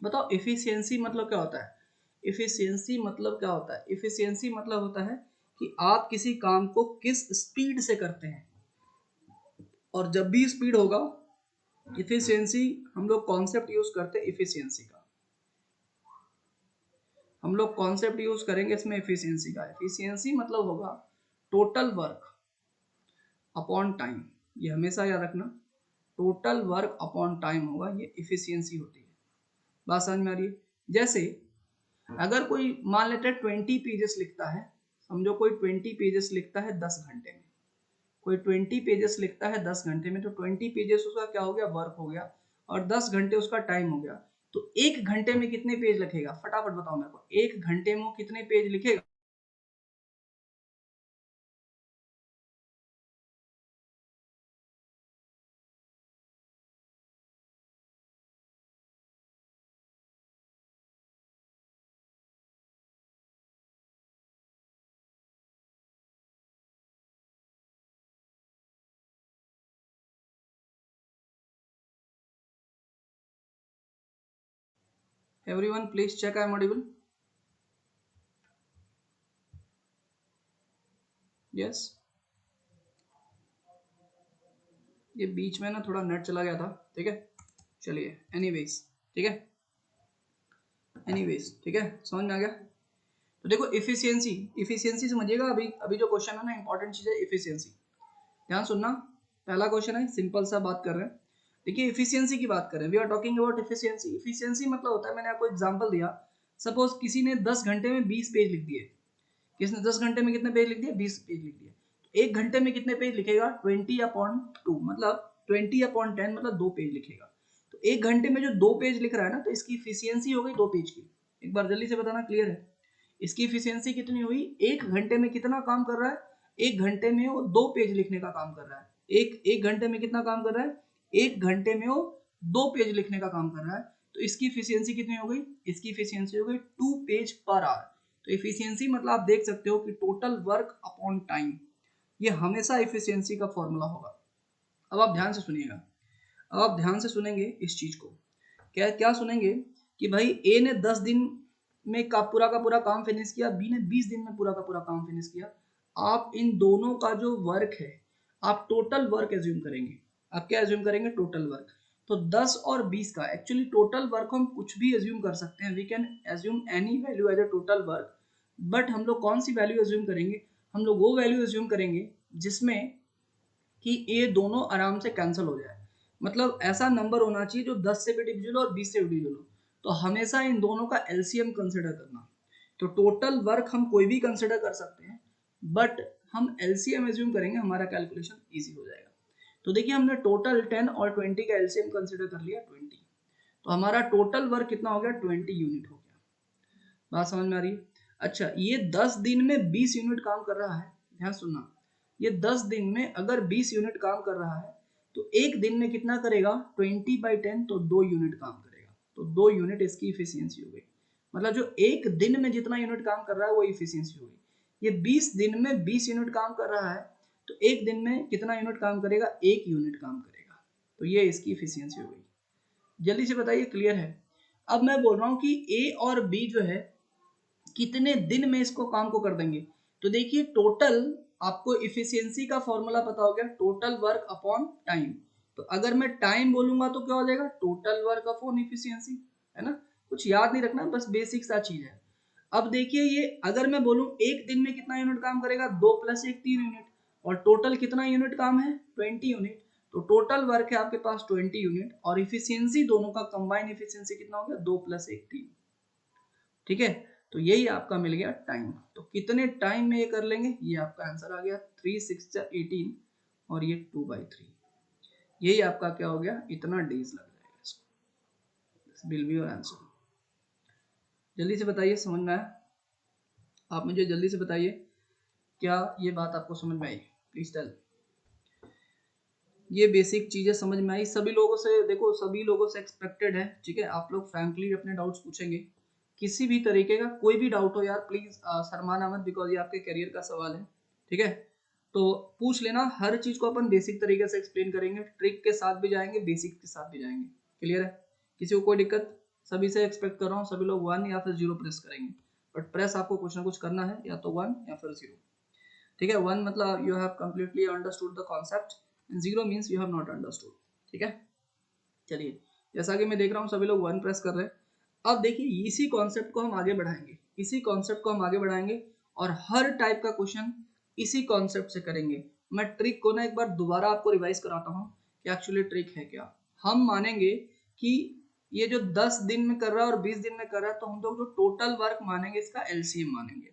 बताओ इफिशियंसी मतलब क्या होता है? इफिशियंसी मतलब क्या होता है? इफिशियंसी मतलब होता है कि आप किसी काम को किस स्पीड से करते हैं। और जब भी स्पीड होगा, इफिशियंसी, हम लोग कॉन्सेप्ट यूज करते हैं इफिशियंसी का। हम लोग कॉन्सेप्ट यूज करेंगे इसमें इफिशियंसी का। इफिशियंसी मतलब होगा टोटल वर्क अपॉन टाइम। ये हमेशा याद रखना, टोटल वर्क अपॉन टाइम होगा, ये इफिशियंसी होती है। बात समझ में आ रही है? जैसे अगर कोई मान लेते हैं 20 पेजेस लिखता है, समझो कोई 20 पेजेस लिखता है 10 घंटे में। कोई 20 पेजेस लिखता है 10 घंटे में, तो 20 पेजेस उसका क्या हो गया? वर्क हो गया। और 10 घंटे उसका टाइम हो गया। तो एक घंटे में कितने पेज लिखेगा? फटाफट बताओ मेरे को, एक घंटे में वो कितने पेज लिखेगा? Everyone please check, I am audible? Yes. ये बीच में ना थोड़ा नेट चला गया था, ठीक है। चलिए एनीवेज, ठीक है। एनीवेज ठीक है, समझ में आ गया। तो देखो इफिशियंसी, इफिशियंसी समझिएगा। अभी अभी जो क्वेश्चन है ना, इंपॉर्टेंट चीज है इफिशियंसी। ध्यान सुनना, पहला क्वेश्चन है, सिंपल सा बात कर रहे हैं। देखिए इफिशियंसी की बात करें, we are talking about efficiency. Efficiency मतलब होता है, मैंने आपको एग्जांपल दिया, सपोज किसी ने 10 घंटे में 20 पेज लिख दिए। किसने 10 घंटे में कितने पेज लिख दिए? 20 पेज लिख दिए। तो एक घंटे में कितने पेज लिखेगा? 20/2, मतलब 20/10, मतलब 2 पेज लिखेगा। तो एक घंटे में जो 2 पेज लिख रहा है ना, तो इसकी इफिशियंसी हो गई 2 पेज की। एक बार जल्दी से बताना, क्लियर है? इसकी इफिशियंसी कितनी हुई? एक घंटे में कितना काम कर रहा है? एक घंटे में वो 2 पेज लिखने का काम कर रहा है। एक घंटे में कितना काम कर रहा है? एक घंटे में वो 2 पेज लिखने का काम कर रहा है। तो इसकी इफिशियंसी कितनी हो गई? इसकी इफिशियंसी हो गई 2 पेज पर आवर। तो इफिशियंसी मतलब आप देख सकते हो कि टोटल वर्क अपॉन टाइम, ये हमेशा इफिशियंसी का फॉर्मूला होगा। अब आप ध्यान से सुनिएगा, अब आप ध्यान से सुनेंगे इस चीज को। क्या क्या सुनेंगे? कि भाई ए ने 10 दिन में का पूरा काम फिनिश किया, बी ने 20 दिन में पूरा का पूरा काम फिनिश किया। आप इन दोनों का जो वर्क है, आप टोटल वर्क एज्यूम करेंगे। आप क्या एज्यूम करेंगे? Total work. तो 10 और 20 का एक्चुअली टोटल वर्क हम कुछ भी एज्यूम कर सकते हैं, we can assume any value as a total work. But हम लोग कौन सी वैल्यू एज्यूम करेंगे? हम लोग वो वैल्यू एज्यूम करेंगे जिसमें कि ये दोनों आराम से कैंसिल हो जाए। मतलब ऐसा नंबर होना चाहिए जो 10 से भी डिविजिबल हो और 20 से भी डिविजिबल हो। तो हमेशा इन दोनों का एलसीएम कंसिडर करना। तो टोटल वर्क हम कोई भी कंसिडर कर सकते हैं, बट हम एलसीएम एज्यूम करेंगे, हमारा कैलकुलेशन इजी हो जाएगा। तो देखिए हमने टोटल 10 और 20 का एलसीएम कंसिडर कर लिया 20। तो हमारा टोटल वर्क कितना हो गया? 20 यूनिट हो गया। बात समझ में आ रही है? अच्छा, ये 10 दिन में 20 यूनिट काम कर रहा है। ध्यान सुनना, ये 10 दिन में अगर 20 यूनिट काम कर रहा है, तो एक दिन में कितना करेगा? 20/10, तो 2 यूनिट काम करेगा। तो 2 यूनिट इसकी इफिशियंसी हो गई। मतलब जो एक दिन में जितना यूनिट काम कर रहा है वो इफिशियंसी हो गई। ये 20 दिन में 20 यूनिट काम कर रहा है, तो एक दिन में कितना यूनिट काम करेगा? 1 यूनिट काम करेगा। तो ये इसकी इफिशियंसी हो गई। जल्दी से बताइए, क्लियर है? अब मैं बोल रहा हूँ कि ए और बी जो है कितने दिन में इसको काम को कर देंगे। तो देखिए टोटल, आपको इफिशियंसी का फॉर्मूला पता हो गया, टोटल वर्क अपॉन टाइम। तो अगर मैं टाइम बोलूंगा तो क्या हो जाएगा, टोटल वर्क अपॉन इफिशियंसी, है ना, कुछ याद नहीं रखना, बस बेसिक सा चीज है। अब देखिए ये अगर मैं बोलूं एक दिन में कितना यूनिट काम करेगा, 2 + 1 3 यूनिट, और टोटल कितना यूनिट काम है 20 यूनिट, तो टोटल वर्क है आपके पास 20 यूनिट, और इफिशियंसी दोनों का कंबाइन इफिशियंसी कितना हो गया 2 + 1 3। ठीक है, तो यही आपका मिल गया टाइम। तो कितने टाइम में ये कर लेंगे, ये आपका आंसर आ गया 3 6 18 और ये 2/3, यही आपका क्या हो गया, इतना डेज लग जाएगा इसको। Will be your answer. जल्दी से बताइए, समझ में आया? आप मुझे जल्दी से बताइए, क्या ये बात आपको समझ में आई? Please tell. ये बेसिक चीजें समझ में आई सभी लोगों से? देखो सभी लोगों से एक्सपेक्टेड है, ठीक है, आप लोग फ्रैंकली अपने डाउट्स पूछेंगे, किसी भी तरीके का कोई भी डाउट हो यार प्लीज शर्माना मत, बिकॉज ये आपके करियर का सवाल है, ठीक है, तो पूछ लेना। हर चीज को अपन बेसिक तरीके से एक्सप्लेन करेंगे, ट्रिक के साथ भी जाएंगे, बेसिक के साथ भी जाएंगे। क्लियर है? किसी को कोई दिक्कत? सभी से एक्सपेक्ट कर रहा हूँ सभी लोग 1 या फिर 0 प्रेस करेंगे, बट प्रेस आपको कुछ ना कुछ करना है, या तो 1 या फिर 0। ठीक है, 1 मतलब you have completely understood the concept, 0 means you have not understood. ठीक है, चलिए, जैसा कि मैं देख रहा हूँ सभी लोग 1 प्रेस कर रहे हैं। अब देखिए इसी कॉन्सेप्ट को हम आगे बढ़ाएंगे, इसी कॉन्सेप्ट को हम आगे बढ़ाएंगे, और हर टाइप का क्वेश्चन इसी कॉन्सेप्ट से करेंगे। मैं ट्रिक को ना एक बार दोबारा आपको रिवाइज कराता हूँ कि एक्चुअली ट्रिक है क्या। हम मानेंगे कि ये जो 10 दिन में कर रहा है और 20 दिन में कर रहा है, तो हम लोग जो टोटल वर्क मानेंगे इसका एलसीएम मानेंगे।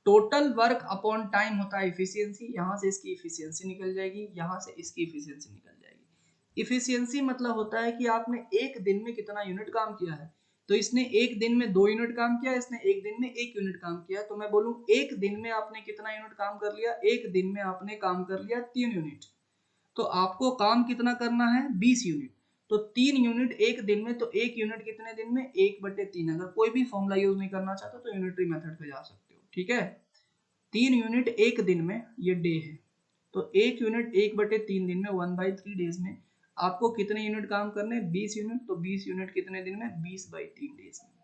टोटल वर्क अपॉन टाइम होता है इफिशियंसी, यहाँ से इसकी इफिशियंसी निकल जाएगी, यहाँ से इसकी इफिशियंसी निकल जाएगी। इफिशियंसी मतलब होता है कि आपने एक दिन में कितना यूनिट काम किया है, तो इसने एक दिन में 2 यूनिट काम किया, इसने एक दिन में 1 यूनिट काम किया, तो मैं बोलूं एक दिन में आपने कितना यूनिट काम कर लिया, एक दिन में आपने काम कर लिया 3 यूनिट, तो आपको काम कितना करना है 20 यूनिट, तो 3 यूनिट एक दिन में, तो 1 यूनिट कितने दिन में 1/3। अगर कोई भी फॉर्मूला यूज नहीं करना चाहता तो यूनिटरी मेथड पे जा सकते हो, ठीक है। 3 यूनिट एक दिन में, ये डे है, तो 1 यूनिट 1/3 दिन में 1/3 डेज में आपको कितने यूनिट काम करने, 20 यूनिट, तो 20 यूनिट कितने दिन में 20/3 डेज में।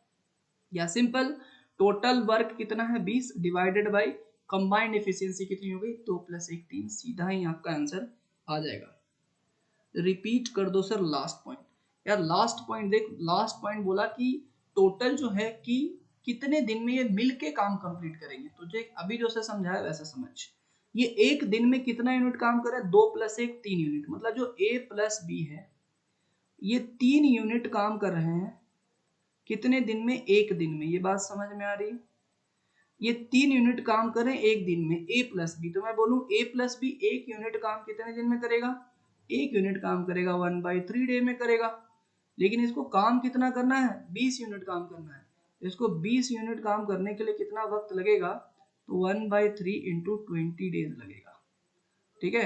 या सिंपल, टोटल वर्क कितना है 20 डिवाइडेड बाई कंबाइंड एफिशिएंसी कितनी हो गई 2 + 1 3, सीधा ही आपका आंसर आ जाएगा। रिपीट कर दो सर लास्ट पॉइंट। यार लास्ट पॉइंट देख, लास्ट पॉइंट बोला कि टोटल जो है कि कितने दिन में ये मिलके काम कंप्लीट करेंगे, तो जो अभी जो से समझाया वैसे समझ। ये एक दिन में कितना यूनिट काम करे, 2 + 1 3 यूनिट, मतलब जो ए प्लस बी है ये 3 यूनिट काम कर रहे हैं कितने दिन में, एक दिन में। ये बात समझ में आ रही? ये 3 यूनिट काम करें एक दिन में, ए प्लस बी, तो मैं बोलूं ए प्लस बी 1 यूनिट काम कितने दिन में करेगा, 1 यूनिट काम करेगा 1/3 डे में करेगा। लेकिन इसको काम कितना करना है, 20 यूनिट काम करना है, इसको 20 यूनिट काम करने के लिए कितना वक्त लगेगा, तो 1/3 × 20 डेज लगेगा। ठीक है,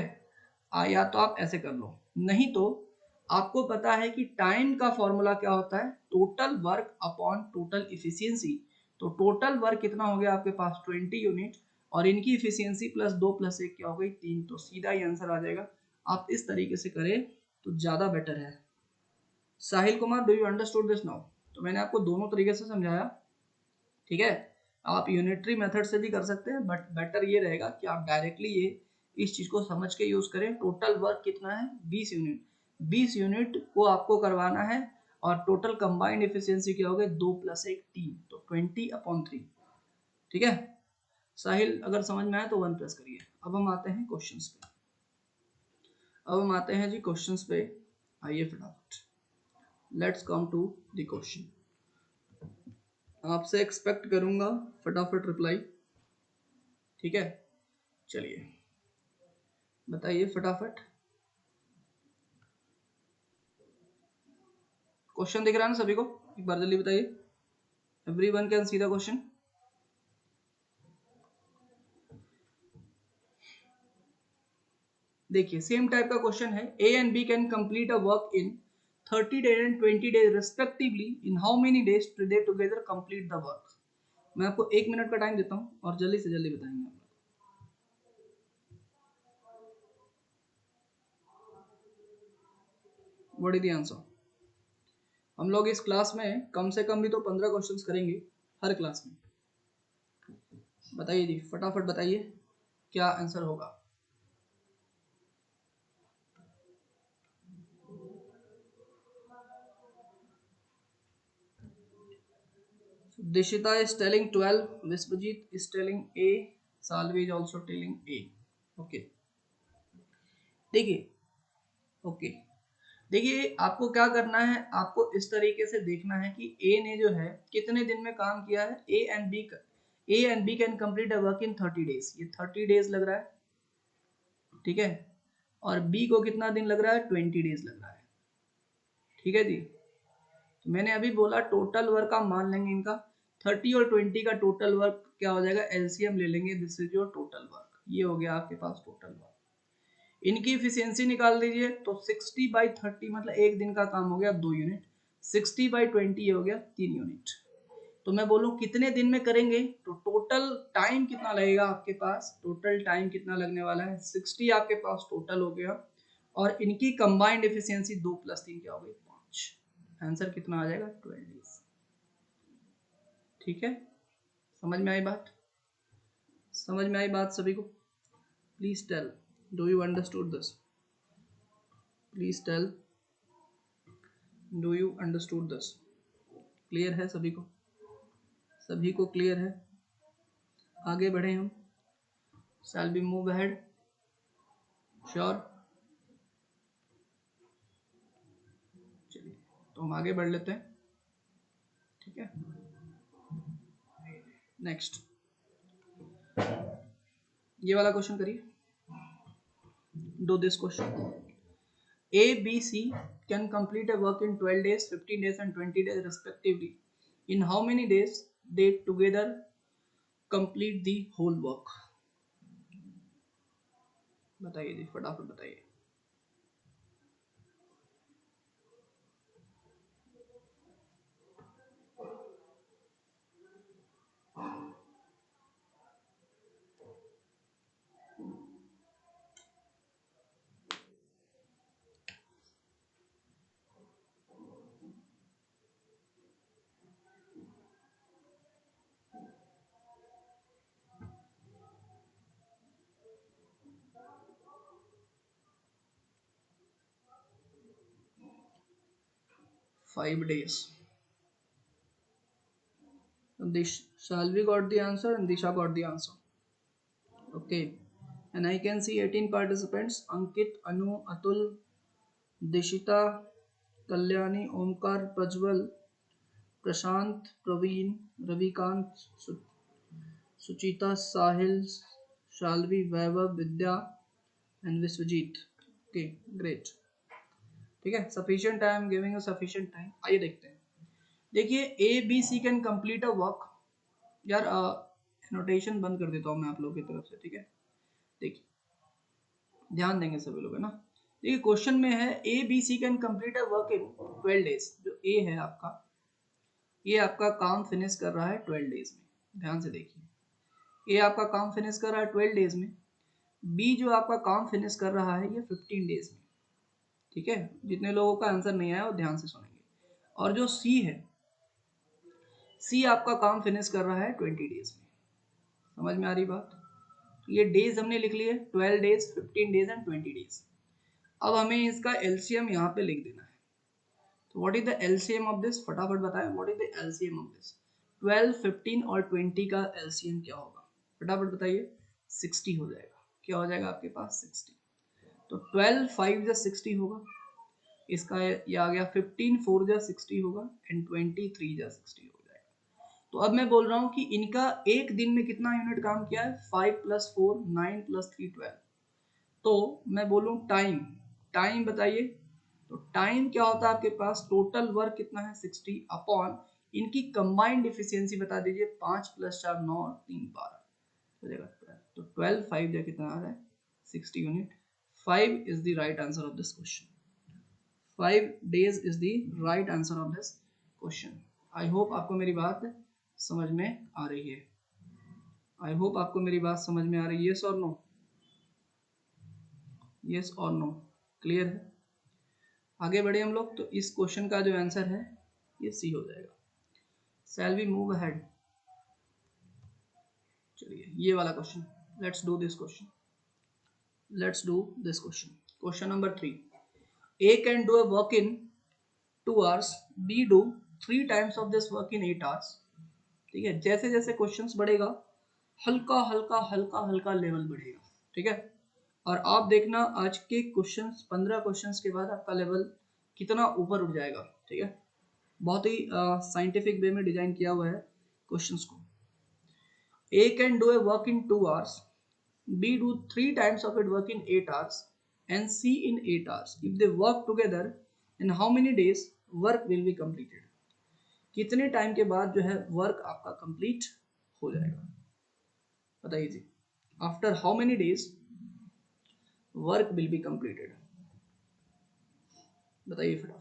या तो आप ऐसे कर लो, नहीं तो आपको पता है कि टाइम का फॉर्मूला क्या होता है, total work upon total efficiency. तो टोटल वर्क कितना हो गया आपके पास 20 यूनिट, और इनकी इफिशियंसी प्लस 2 + 1 क्या हो गई 3, तो सीधा ही आंसर आ जाएगा। आप इस तरीके से करें तो ज्यादा बेटर है। Sahil Kumar, do you understood this now? तो मैंने आपको दोनों तरीके से समझाया, ठीक है। आप यूनिटरी मेथड से भी कर सकते हैं, बट बेटर ये रहेगा कि आप डायरेक्टली ये इस चीज को समझ के यूज करें। टोटल वर्क कितना है 20 यूनिट, 20 यूनिट को आपको करवाना है, और टोटल कंबाइंड एफिशिएंसी क्या हो गई 2 + 1 3, तो 20/3। ठीक है, साहिल अगर समझ में आए तो 1 प्रेस करिए। अब हम आते हैं क्वेश्चंस पे, अब हम आते हैं जी क्वेश्चंस पे। आइए फटाफट, let's come to the question. आपसे एक्सपेक्ट करूंगा फटाफट रिप्लाई, ठीक है। चलिए बताइए फटाफट, क्वेश्चन दिख रहा है ना सभी को? एक बार जल्दी बताइए, everyone can see the question. देखिए सेम टाइप का क्वेश्चन है, A and B can complete a work in 30 days and 20 days respectively, in how many days do they together complete the work? मैं आपको 1 मिनट का time देता हूं और जल्दी से जल्दी बताएंगे आप। What is the answer? हम लोग इस क्लास में कम से कम भी तो 15 क्वेश्चंस करेंगे हर क्लास में। बताइए जी फटाफट बताइए क्या आंसर होगा। Dishita is telling 12, Viswajit is telling A, Salvi is also telling A. Okay. देखिए, ओके, देखिए आपको क्या करना है, आपको इस तरीके से देखना है कि ए ने जो है कितने दिन में काम किया है। A and B can complete a work in 30 days, ये 30 डेज लग रहा है, ठीक है। और बी को कितना दिन लग रहा है, 20 डेज लग रहा है, ठीक है जी। तो मैंने अभी बोला टोटल वर्क आप मान लेंगे इनका 30 और 20 का टोटल वर्क क्या हो जाएगा, एलसीएम ले लेंगे, this is your total work, ये हो गया आपके पास टोटल वर्क। इनकी इफिशियंसी निकाल दीजिए, तो 60/30 मतलब एक दिन का काम हो गया 2 यूनिट, 60/20 हो गया 3 यूनिट। तो मैं बोलूं कितने दिन में करेंगे, तो टोटल टाइम कितना लगेगा आपके पास, टोटल टाइम कितना लगने वाला है, 60 आपके पास टोटल हो गया, और इनकी कंबाइंड एफिशिएंसी 2 + 3 क्या हो गई, 5। आंसर कितना आ जाएगा, 12 डेज। ठीक है, समझ में आई बात, समझ में आई बात सभी को? Please tell, do you understood this? Please tell, do you understood this? Clear है सभी को? सभी को क्लियर है? आगे बढ़े हम, shall be move ahead, sure? चलिए तो हम आगे बढ़ लेते हैं, ठीक है। नेक्स्ट ये वाला क्वेश्चन करिए, do this question. A, B, C can complete a work in 12 days, 15 days and 20 days respectively. In how many days they together complete the whole work? बताइए जी, फटाफट बताइए। Five days. Shalvi got the answer and Disha got the answer. Okay. And I can see 18 participants. Ankit, Anu, Atul, Dishita, Kalyani, Omkar, Prajwal, Prashant, Praveen, Ravikant, Suchita, Sahil, Shalvi, Vaibhav, Vidya and Viswajit. Okay, great. ठीक है, sufficient time, giving you sufficient time. आइए देखते हैं। देखिए A B C can complete a work, यार notation बंद कर देता हूँ मैं आप लोगों की तरफ से, ठीक है। देखिए ध्यान देंगे सभी लोग, है ना। देखिए क्वेश्चन में है A B C can complete a work in 12 days. जो ए है आपका, ये आपका काम फिनिश कर रहा है 12 डेज में। ध्यान से देखिए, ए आपका काम फिनिश कर रहा है 12 डेज में, बी जो आपका काम फिनिश कर रहा है ये 15 डेज में, ठीक है। जितने लोगों का आंसर नहीं आया वो ध्यान से सुनेंगे। और जो सी है, सी आपका काम फिनिश कर रहा है 20 डेज में। समझ में आ रही बात? ये डेज हमने लिख लिए 12 डेज, 15 डेज एंड 20 डेज। अब हमें इसका एलसीएम यहाँ पे लिख देना है। तो what is the LCM of this, फटाफट बताएं, what is the LCM of this? 12, 15 और 20 का एलसीएम क्या होगा, फटाफट बताइए। 60 हो जाएगा। क्या हो जाएगा आपके पास, 60। तो 12 5 जा 60 होगा, इसका ये आ गया 15 4 जा 60 होगा एंड 20 3 जा 60 हो जाएगा। तो अब मैं बोल रहा हूँ कि इनका एक दिन में कितना यूनिट काम किया है, 5 + 4 9 + 3 12। तो मैं बोलूँ टाइम, टाइम बताइए। तो टाइम क्या होता है आपके पास, टोटल वर्क कितना है 60 अपॉन इनकी कंबाइंड एफिशिएंसी बता दीजिए, 5 + 4 9 और 3 12 हो जाएगा 12। तो 12 5 जा कितना आ रहा है, 60 unit. 5 is the right answer of this question. 5 days is the right answer of this question. I hope आपको मेरी बात समझ में आ रही है। I hope आपको मेरी बात समझ में आ रही है। yes or no? yes or no? Clear है? आगे बढ़े हम लोग। तो इस क्वेश्चन का जो आंसर है ये सी हो जाएगा। Shall we move ahead? चलिए ये वाला question, let's do this question. Let's do this question. Question number 3. A can do a work in 2 hours. B do 3 times of this work in 8 hours. ठीक है, जैसे जैसे क्वेश्चंस बढ़ेगा हल्का हल्का हल्का हल्का लेवल बढ़ेगा, ठीक है। और आप देखना आज के क्वेश्चंस 15 क्वेश्चंस के बाद आपका लेवल कितना ऊपर उठ जाएगा, ठीक है। बहुत ही साइंटिफिक वे में डिजाइन किया हुआ है क्वेश्चंस को। A can do a work in 2 hours, B do 3 times of it work in 8 hours, and C in 8 hours. If they work together, in how many days work will be completed? कितने time के बाद जो है work आपका complete हो जाएगा, बताइए जी। After how many days work will be completed, बताइए फटाफट।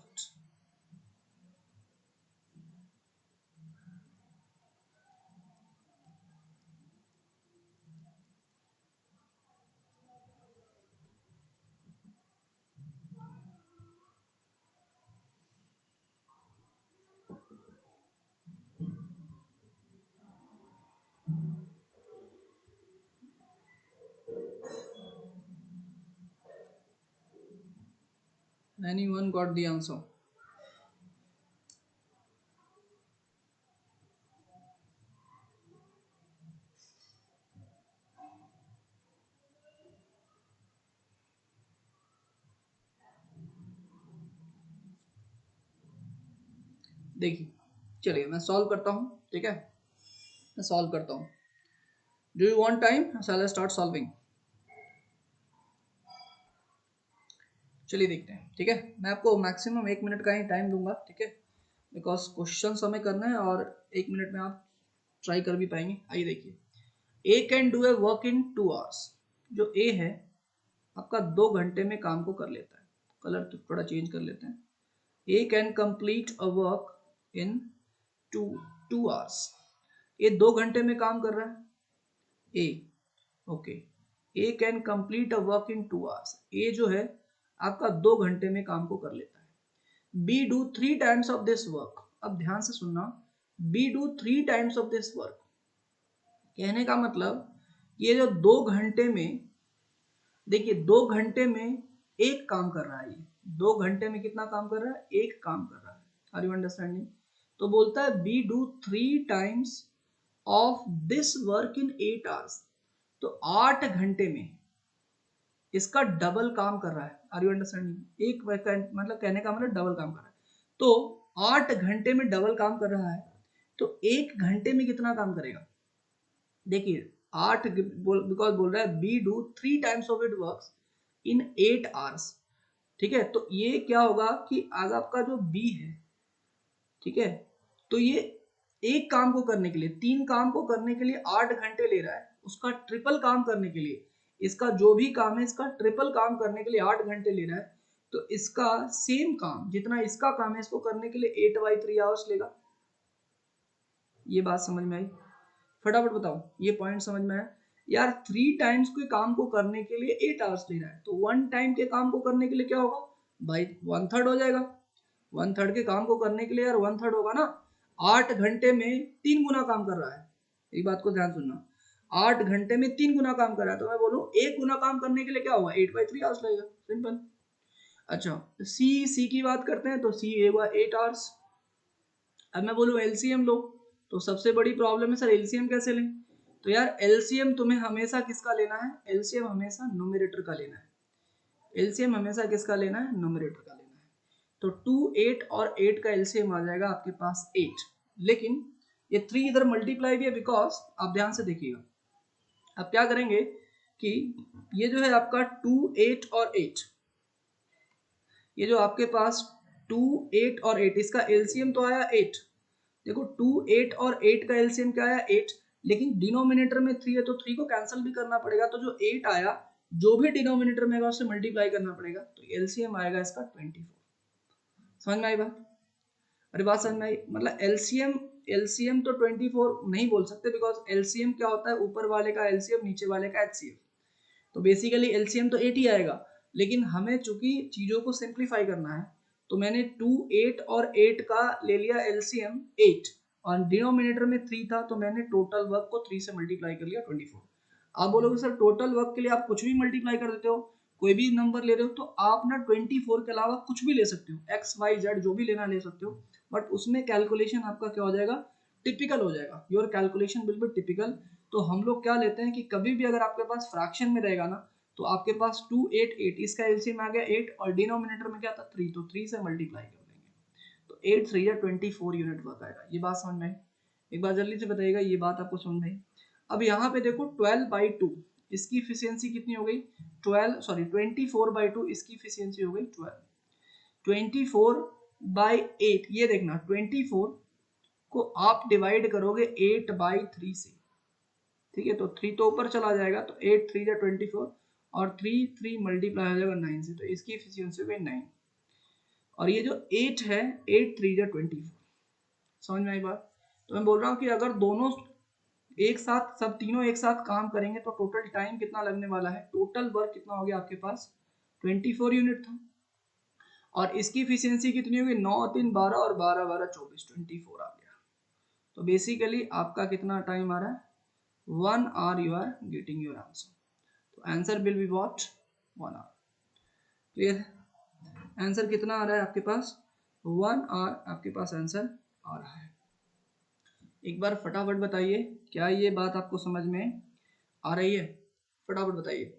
Anyone got the answer? देखिए चलिए मैं सॉल्व करता हूँ, ठीक है, मैं सॉल्व करता हूँ। Do you want time, shall I start solving? चलिए देखते हैं, ठीक है। मैं आपको मैक्सिमम 1 मिनट का ही टाइम दूंगा, ठीक है, बिकॉज क्वेश्चन हमें करना है और 1 मिनट में आप ट्राई कर भी पाएंगे। आइए देखिए, A can do a work in 2 hours. जो ए है आपका 2 घंटे में काम को कर लेता है। कलर तो थोड़ा चेंज कर लेते हैं। A can complete a work in two two hours. ये 2 घंटे में काम कर रहा है A, okay. A can complete a work in 2 hours. A जो है आपका 2 घंटे में काम को कर लेता है। B do 3 times of this work. अब ध्यान से सुनना, B do 3 times of this work, कहने का मतलब ये जो 2 घंटे में, देखिए 2 घंटे में एक काम कर रहा है, ये 2 घंटे में कितना काम कर रहा है, एक काम कर रहा है। Are you understanding? तो बोलता है B do 3 times of this work in 8 hours. तो 8 घंटे में इसका डबल काम कर रहा है। Are you understanding? एक मतलब कहने का मतलब डबल काम कर रहा है। तो 8 घंटे में डबल काम कर रहा है, तो 1 घंटे में कितना काम करेगा? देखिए 8, बिकॉज बोल रहा है B do 3 times of it works in 8 hours, ठीक है। तो ये क्या होगा कि आज आपका जो बी है, ठीक है, तो ये एक काम को करने के लिए, 3 काम को करने के लिए 8 घंटे ले रहा है। उसका ट्रिपल काम करने के लिए, इसका जो भी काम है इसका ट्रिपल काम करने के लिए 8 घंटे ले रहा है। तो इसका सेम काम जितना इसका काम है इसको करने के लिए 8/3 आवर्स लेगा। ये बात समझ में आई? फटाफट बताओ, ये पॉइंट समझ में आया? यार 3 टाइम्स के काम को करने के लिए 8 आवर्स ले रहा है, तो 1 टाइम के काम को करने के लिए क्या होगा भाई, 1/3 हो जाएगा। 1/3 के काम को करने के लिए यार 1/3 होगा ना। 8 घंटे में 3 गुना काम कर रहा है, एक बात को ध्यान सुनना। 8 घंटे में 3 गुना काम कर रहा है, तो मैं बोलूँ 1 गुना काम करने के लिए क्या होगा, 8/3 आवर्स लगेगा, सिंपल। अच्छा सी की बात करते हैं, तो सी होगा 8 आवर्स। अब मैं बोलूँ एलसीएम लो, तो सबसे बड़ी प्रॉब्लम है सर एलसीएम कैसे लें? तो यार एलसीएम तुम्हें हमेशा किसका लेना है, एलसीएम हमेशा न्यूमरेटर का लेना है। एलसीएम हमेशा किसका लेना है, न्यूमरेटर का लेना है। तो 2, 8 और 8 का एलसीएम आ जाएगा आपके पास 8। लेकिन ये 3 इधर मल्टीप्लाई भी है, बिकॉज आप ध्यान से देखिएगा। अब क्या करेंगे कि ये जो है आपका 2, 8 और 8, ये जो आपके पास 2, 8 और 8, इसका एलसीएम तो आया 8। देखो 2, 8 और 8 का एलसीएम क्या आया 8, लेकिन डिनोमिनेटर में 3 है तो 3 को कैंसिल भी करना पड़ेगा। तो जो 8 आया, जो भी डिनोमिनेटर में आएगा उससे मल्टीप्लाई करना पड़ेगा, तो एलसीएम आएगा इसका 24। समझ में आई बात? अरे बात समझ में आई? मतलब एलसीएम, एलसीएम तो 24 नहीं बोल सकते, बिकॉज एलसीएम क्या होता है, ऊपर वाले का एलसीएम नीचे वाले का एचसीएफ। तो बेसिकली एलसीएम तो 8 ही आएगा, लेकिन हमें चूंकि चीजों को सिंप्लीफाई करना है, तो मैंने 2, 8 और 8 का ले लिया एलसीएम 8, और डिनोमिनेटर में 3 था, तो मैंने टोटल वर्क को 3 से मल्टीप्लाई कर लिया 24। आप बोलोगे सर टोटल वर्क के लिए आप कुछ भी मल्टीप्लाई कर देते हो, कोई भी नंबर ले रहे हो, तो आप ना 24 के अलावा कुछ भी ले सकते हो, एक्स वाई जेड जो भी लेना ले सकते हो, बट उसमें कैलकुलेशन आपका क्या हो जाएगा, टिपिकल हो जाएगा, your calculation will be typical. तो हम लोग क्या लेते हैं कि कभी भी अगर आपके पास फ्रैक्शन में रहेगा ना, तो आपके पास 2 8 8, इसका एलसीएम आ गया 8 और डिनोमिनेटर में क्या था 3, तो 3 से मल्टीप्लाई कर देंगे तो 8 3 या 24 यूनिट वर्क आएगा। ये बात समझ में आई? एक बार जल्दी से बताइएगा ये बात आपको समझ में आई? अब यहाँ पे देखो 12/2 इसकी इफिशियंसी कितनी हो गई 24/2 इसकी इफिशियंसी हो गई 12। 24/8 ये देखना 24 को आप डिवाइड करोगे 8/3 से, ठीक है, तो 3 तो ऊपर चला जाएगा तो 8 3 या 24 और 3 3 मल्टीप्लाई हो जाएगा 9 से, तो इसकी इफिशियंसी हो गई 9। और ये जो 8 है 8 3 या 24, समझ में आई बात? तो मैं बोल रहा हूँ कि अगर दोनों एक साथ सब तीनों एक साथ काम करेंगे तो टोटल टाइम कितना लगने वाला है, टोटल वर्क कितना हो गया आपके पास 24 यूनिट था। और इसकी इफिशियंसी कितनी होगी 9 3 12 और 12 12 24 24 आ गया। तो बेसिकली आपका कितना टाइम आ रहा है 1 hour you are getting your answer. तो answer will be what 1 hour. Clear? Answer कितना आ रहा है आपके पास 1 आवर आपके पास आंसर आ रहा है। एक बार फटाफट बताइए क्या ये बात आपको समझ में आ रही है? फटाफट बताइए,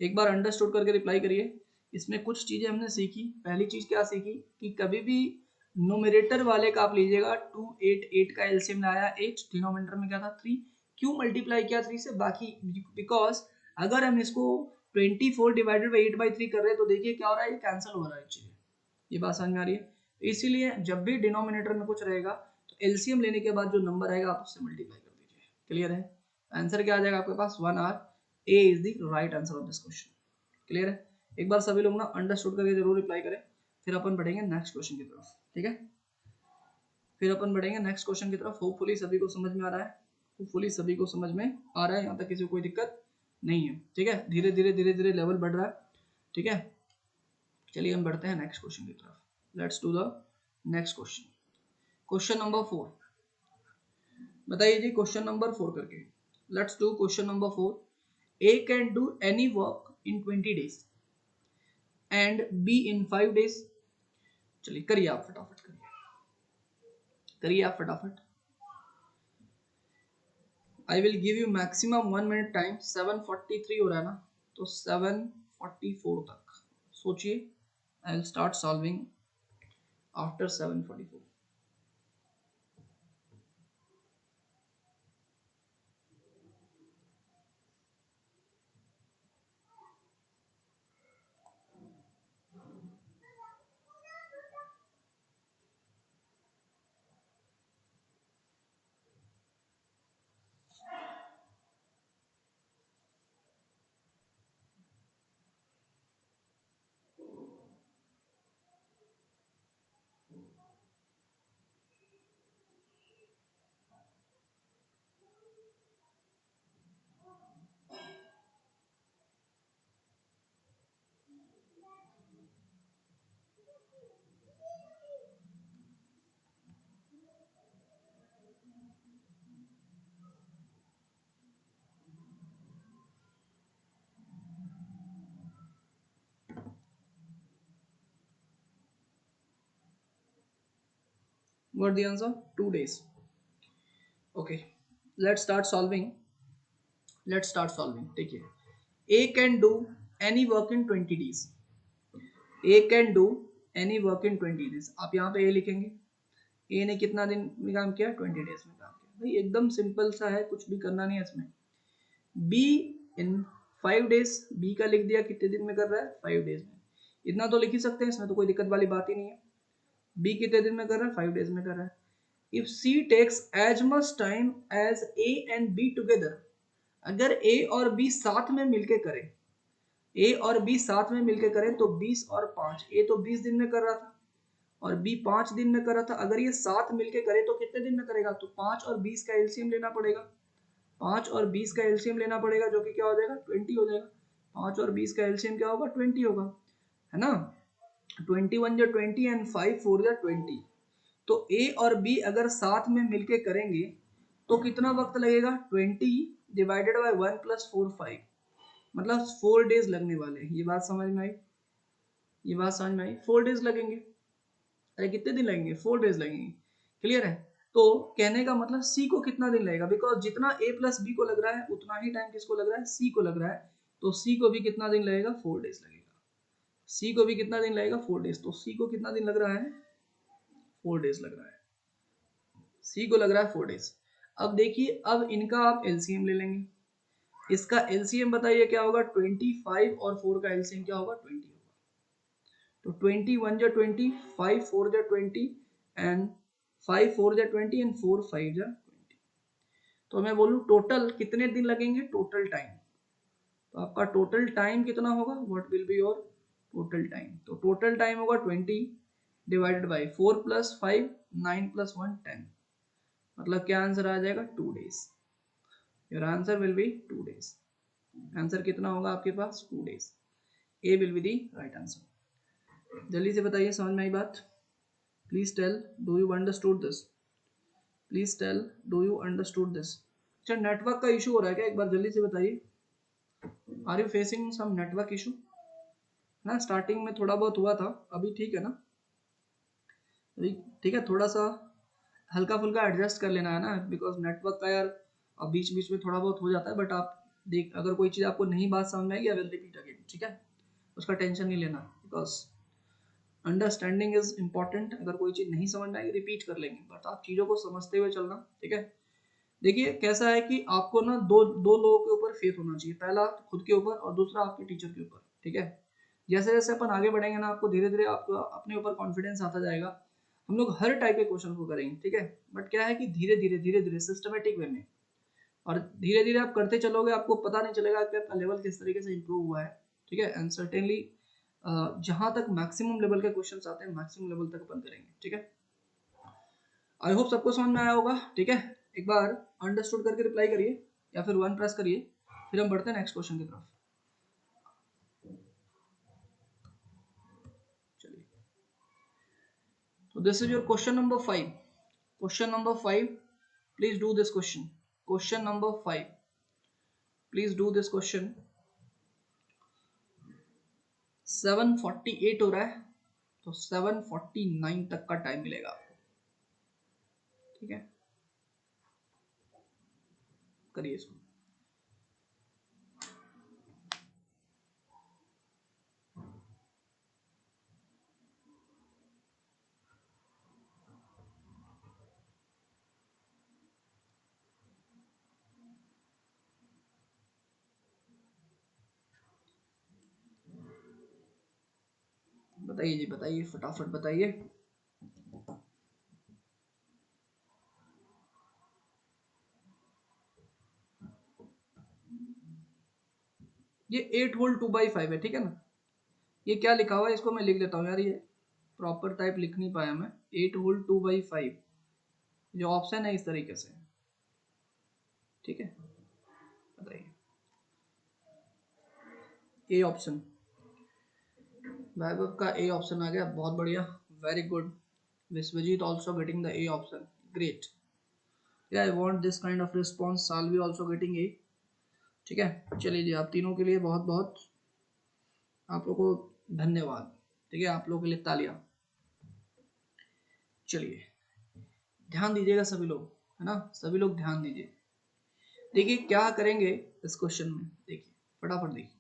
एक बार अंडरस्टूड करके रिप्लाई करिए। इसमें कुछ चीजें हमने सीखी। पहली चीज क्या सीखी कि कभी भी न्यूमरेटर वाले का आप लीजिएगा 2 8 8 का एलसीएम लाया 8, डिनोमिनेटर में क्या था 3, क्यों मल्टीप्लाई किया 3 से, बाकी बिकॉज अगर हम इसको 24 डिवाइडेड बाई 8/3 कर रहे हैं तो देखिए क्या हो रहा है, ये कैंसिल हो रहा है चीजें। ये बात समझ में आ रही है? इसीलिए जब भी डिनोमिनेटर में कुछ रहेगा तो एलसीएम लेने के बाद जो नंबर आएगा आप उससे मल्टीप्लाई कर दीजिए। क्लियर है? आंसर क्या आ जाएगा आपके पास 1 hour. A is the right answer of this question. Clear है? एक बार सभी लोग ना अंडरस्टूड करके जरूर रिप्लाई करें, फिर अपन बढ़ेंगे नेक्स्ट क्वेश्चन की तरफ। ठीक है, फिर अपन बढ़ेंगे नेक्स्ट क्वेश्चन की तरफ। होपफुली सभी को समझ में आ रहा है, होपफुली सभी को समझ में आ रहा है, यहाँ तक किसी को कोई दिक्कत नहीं है। ठीक है, धीरे धीरे लेवल बढ़ रहा है। ठीक है, चलिए हम बढ़ते हैं नेक्स्ट क्वेश्चन की तरफ। Let's do the next question. Question number 4 बताइए जी, क्वेश्चन नंबर 4 करके। Let's do question number 4। A can do any work in 20 days and be in 5 days। चलिए करिए आप फटाफट, करिए आप फटाफट। I will give you maximum 1 minute time. 7:43 हो रहा है ना, तो 7:44 तक सोचिए। I will start solving after 7:44। What the answer? 2 days. Okay, let's start solving. Let's start solving. देखिए, A can do any work in 20 days. A can do any work in 20 days. आप यहाँ पे A लिखेंगे। A ने कितना दिन में काम किया 20 डेज में काम किया। भाई एकदम सिंपल सा है, कुछ भी करना नहीं है इसमें। B in 5 days, B का लिख दिया कितने दिन में कर रहा है 5 डेज में। इतना तो लिख ही सकते हैं, इसमें तो कोई दिक्कत वाली बात ही नहीं है। B कितने दिन में कर रहा है 5 डेज में कर रहा है। If C takes as much time as A and B together, अगर A और B साथ में मिलके करें, A और B साथ में मिलके करें तो 20 और 5, A तो 20 दिन में कर रहा था और B 5 दिन में कर रहा था। अगर ये साथ मिलके करे तो कितने दिन में करेगा, तो 5 और 20 का एलसीएम लेना पड़ेगा। 5 और 20 का एलसीएम लेना पड़ेगा जो कि क्या हो जाएगा 20 हो जाएगा। 5 और 20 का एलसीएम क्या होगा 20 होगा, है ना। 21 या 20 एंड 5 4 या 20। तो A और B अगर साथ में मिलके करेंगे तो कितना वक्त लगेगा 20 डिवाइडेड बाय 1 प्लस 4 5, मतलब 4 डेज लगने वाले हैं। ये बात समझ में आई? ये बात समझ में आई? 4 डेज लगेंगे। अरे कितने दिन लगेंगे 4 डेज लगेंगे। क्लियर है? तो कहने का मतलब सी को कितना दिन लगेगा, बिकॉज जितना ए प्लस बी को लग रहा है उतना ही टाइम किसको लग रहा है, सी को लग रहा है। तो सी को भी कितना दिन लगेगा, 4 डेज लगेगा। सी को भी कितना दिन लगेगा, 4 डेज। तो सी को कितना दिन लग रहा है, 4 डेज लग रहा है। सी को लग रहा है 4 डेज। अब देखिए, अब इनका आप एलसीएम ले लेंगे। इसका एलसीएम बताइए क्या होगा, 25 और 4 का एलसीएम क्या होगा, 20 होगा। तो 21 जा 20, 5 4 जा 20 एंड 5 4 जा 20 एंड 4 5 जा 20। तो मैं बोलूं टोटल कितने दिन लगेंगे, टोटल टाइम। तो आपका टोटल टाइम कितना होगा, what will be your total time. तो टोटल टाइम होगा 20 डिवाइडेड बाई 4 प्लस 5 9 प्लस 1 10, मतलब क्या आंसर आ जाएगा, 2 days. Your answer will be 2 days. Answer कितना होगा आपके पास, 2 days. A will be the right answer. जल्दी से बताइए, समझ में आई बात। Please tell, do you understood this, please tell, do you understood this. अच्छा, नेटवर्क का इशू हो रहा है क्या, एक बार जल्दी से बताइए। Are you facing some network issue ना, स्टार्टिंग में थोड़ा बहुत हुआ था, अभी ठीक है ना, अभी ठीक है। थोड़ा सा हल्का फुल्का एडजस्ट कर लेना है ना, बिकॉज नेटवर्क का यार अब बीच बीच में थोड़ा बहुत हो जाता है। बट आप देख, अगर कोई चीज़ आपको नहीं बात समझ में आएगी, आई विल रिपीट अगेन, ठीक है, उसका टेंशन नहीं लेना, बिकॉज अंडरस्टैंडिंग इज इंपॉर्टेंट। अगर कोई चीज़ नहीं समझ में आएगी रिपीट कर लेंगे, बट आप चीज़ों को समझते हुए चलना, ठीक है। देखिए कैसा है कि आपको ना दो दो लोगों के ऊपर फेथ होना चाहिए, पहला खुद के ऊपर और दूसरा आपके टीचर के ऊपर, ठीक है। जैसे जैसे अपन आगे बढ़ेंगे ना, आपको धीरे धीरे आपको अपने ऊपर कॉन्फिडेंस आता जाएगा। हम लोग हर टाइप के क्वेश्चन को करेंगे, ठीक है, बट क्या है कि धीरे धीरे सिस्टमेटिक वे में, और धीरे धीरे आप करते चलोगे, आपको पता नहीं चलेगा कि आपका लेवल किस तरीके से इंप्रूव हुआ है, ठीक है। एंड सर्टेनली जहां तक मैक्सिमम लेवल के क्वेश्चंस आते हैं, मैक्सिमम लेवल तक अपन करेंगे, ठीक है। आई होप सबको समझ में आया होगा, ठीक है। एक बार अंडरस्टूड करके रिप्लाई करिए या फिर 1 प्रेस करिए, फिर हम बढ़ते हैं नेक्स्ट क्वेश्चन की तरफ। चलिए, तो this is your question number 5। Question number 5, please do this question. Question number 5, please do this question. 7:48 हो रहा है, तो 7:49 तक का टाइम मिलेगा आपको, ठीक है। करिए इसको। बताइए जी, बताइए, फटाफट बताइए। ये 8 होल 2/5 है, ठीक है ना। ये क्या लिखा हुआ है, इसको मैं लिख लेता हूँ यार, ये प्रॉपर टाइप लिख नहीं पाया मैं। 8 होल 2/5 जो ऑप्शन है इस तरीके से, ठीक है। बताइए, ए ऑप्शन, वैभव का ए ऑप्शन आ गया, बहुत बढ़िया, very good. Vishwajeet also getting the A option, great. I want this kind of response, Salvi also getting A, ठीक है। चलिए जी, आप तीनों के लिए बहुत बहुत आप लोगों को धन्यवाद, ठीक है, आप लोगों के लिए तालियां। चलिए, ध्यान दीजिएगा सभी लोग, है ना, सभी लोग ध्यान दीजिए। देखिए क्या करेंगे इस क्वेश्चन में, देखिए फटाफट देखिए।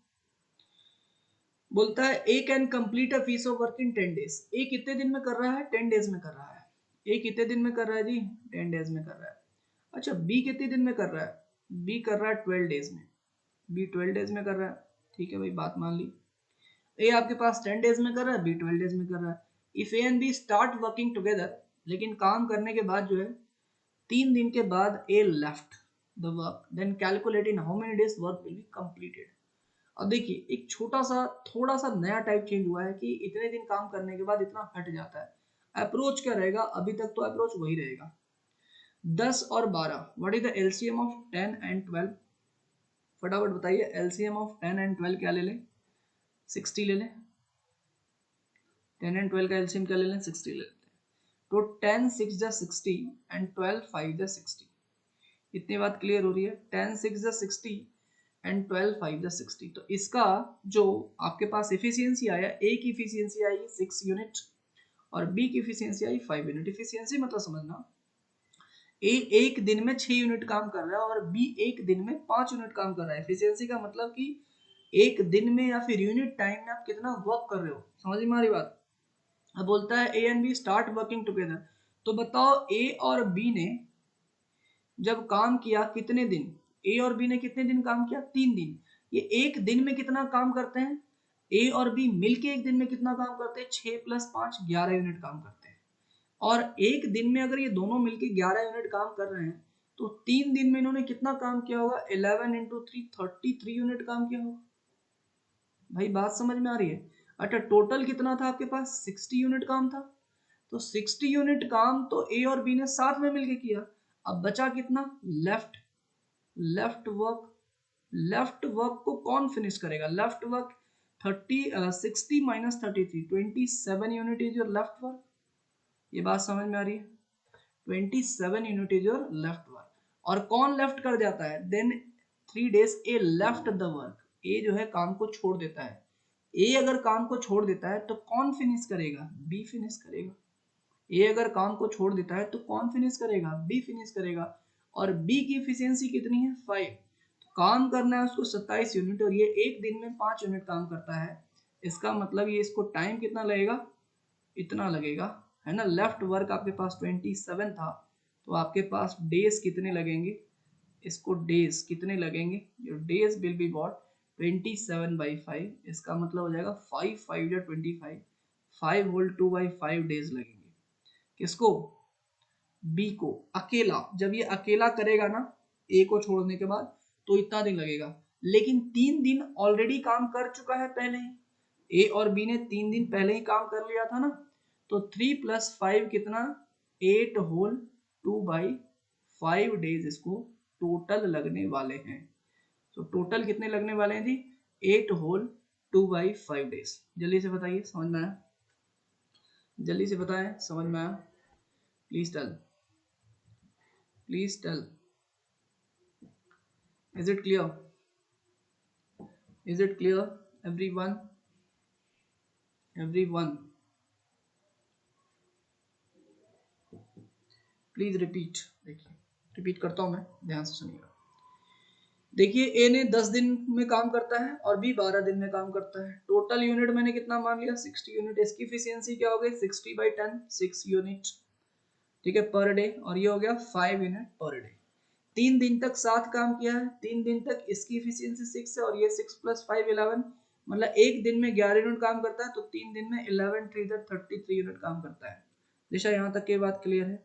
बोलता है A can complete a piece of work in 10 days. A कितने दिन में कर रहा है, 10 डेज में कर रहा है। ए कितने दिन में कर रहा है जी, 10 डेज में कर रहा है। अच्छा, बी कितने दिन में कर रहा है, बी कर रहा है 12 डेज में, बी 12 डेज में कर रहा है, ठीक है भाई, बात मान ली। ए आपके पास 10 डेज में कर रहा है, बी 12 डेज में कर रहा है। If A and B start working together, लेकिन काम करने के बाद जो है 3 दिन के बाद A left the work, then calculate in how many days work will be completed. अब देखिए, एक छोटा सा थोड़ा सा नया टाइप चेंज हुआ है कि इतने दिन काम करने के बाद इतना हट जाता है। अप्रोच क्या रहेगा, अभी तक तो अप्रोच वही रहेगा। 10 और 12, what is the LCM of 10 and 12, फटाफट बताइए। एलसीएम ऑफ 10 एंड 12 क्या ले लें, 60 ले लें। 10 एंड 12 का एलसीएम क्या ले लें, 60 ले लेते हैं। तो 10 6 जा 60 एंड 12 5 जा 60। इतनी बात क्लियर हो रही है, 10 6 जा 60 एंड 12 5 जा 60। तो इसका जो आपके पास इफिशियंसी आया, ए की इफिशियंसी आई 6 यूनिट और बी की इफिशियंसी आई 5 यूनिट। इफिशियंसी मतलब समझना, एक दिन में 6 यूनिट काम कर रहा है और बी एक दिन में 5 यूनिट काम कर रहा है। एफिशिएंसी का मतलब कि एक दिन में या फिर यूनिट टाइम में आप कितना वर्क कर रहे हो, समझ में आ रही बात। अब बोलता है A and B start working together, तो बताओ ए और बी ने जब काम किया कितने दिन, ए और बी ने कितने दिन काम किया, 3 दिन। ये एक दिन में कितना काम करते हैं, ए और बी मिलके एक दिन में कितना काम करते हैं, 6 + 5 11 यूनिट काम करते हैं। और एक दिन में अगर ये दोनों मिलके 11 यूनिट काम कर रहे हैं तो 3 दिन में इन्होंने कितना काम किया होगा, 11 × 3 33 यूनिट काम किया होगा। भाई बात समझ में आ रही है। अच्छा टोटल कितना था आपके पास, 60 यूनिट काम था। तो 60 यूनिट काम तो ए और बी ने साथ में मिलके किया। अब बचा कितना, left left work. Left work को कौन फिनिश करेगा, left work 60 - 33 27 unit is your left work. ये बात समझ में आ रही है, 27 unit is your left work. और कौन लेफ्ट कर जाता है, then 3 days A left the work. A जो है काम को छोड़ देता है। ए अगर काम को छोड़ देता है तो कौन फिनिश करेगा, बी फिनिश करेगा। ए अगर काम को छोड़ देता है तो कौन फिनिश करेगा, बी फिनिश करेगा। और बी की एफिशिएंसी कितनी है, 5। तो काम करना है उसको 27 यूनिट और ये एक दिन में 5 यूनिट काम करता है। इसका मतलब ये इसको टाइम कितना लगेगा, इतना लगेगा, है ना। लेफ्ट वर्क आपके पास 27 था, तो आपके पास डेज कितने लगेंगे, इसको डेज कितने लगेंगे, जो डेज विल बी व्हाट 27/5। इसका मतलब हो जाएगा 5 × 5 = 25, 5 होल 2/5 डेज लगेंगे। किसको, बी को। अकेला, जब ये अकेला करेगा ना ए को छोड़ने के बाद तो इतना दिन लगेगा। लेकिन 3 दिन ऑलरेडी काम कर चुका है पहले ही, ए और बी ने 3 दिन पहले ही काम कर लिया था ना। तो 3 + 5 कितना, 8 होल 2/5 डेज इसको टोटल लगने वाले हैं। तो टोटल कितने लगने वाले हैं जी, 8 होल 2/5 डेज। जल्दी से बताइए, समझ में आया, जल्दी से बताएं, समझ में आया, please tell, please tell, is it clear, is it clear everyone, everyone please repeat. देखिए रिपीट करता हूं मैं, ध्यान से सुनिएगा। देखिए ए ने 10 दिन में काम करता है और बी 12 दिन में काम करता है। टोटल यूनिट मैंने कितना मान लिया, 60 यूनिट। इसकी एफिशिएंसी क्या हो गई, 60/10 6 यूनिट, ठीक है, पर डे। और ये हो गया 5 यूनिट पर डे। 3 दिन तक साथ काम किया है, 3 दिन तक इसकी एफिशिएंसी 6 है और ये 6 + 5 11, मतलब एक दिन में 11 यूनिट काम करता है, तो 3 दिन में 11 × 3 = 33 यूनिट काम करता है। दिशा यहाँ तक की बात क्लियर है।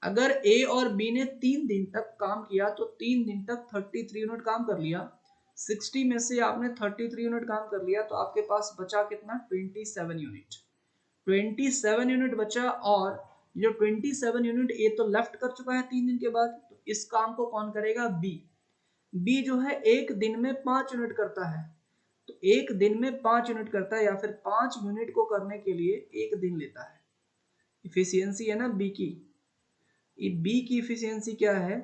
अगर ए और बी ने 3 दिन तक काम किया तो 3 दिन तक 33 यूनिट काम कर लिया। 60 में से आपने 33 यूनिट काम कर लिया तो आपके पास बचा कितना, 27 यूनिट। 27 यूनिट बचा। और जो 27 यूनिट ए तो लेफ्ट कर चुका है 3 दिन के बाद, तो इस काम को कौन करेगा, बी। बी जो है एक दिन में 5 यूनिट करता है, तो एक दिन में 5 यूनिट करता है या फिर 5 यूनिट को करने के लिए एक दिन लेता है। इफिशियंसी है ना बी की, बी की इफिशियंसी क्या है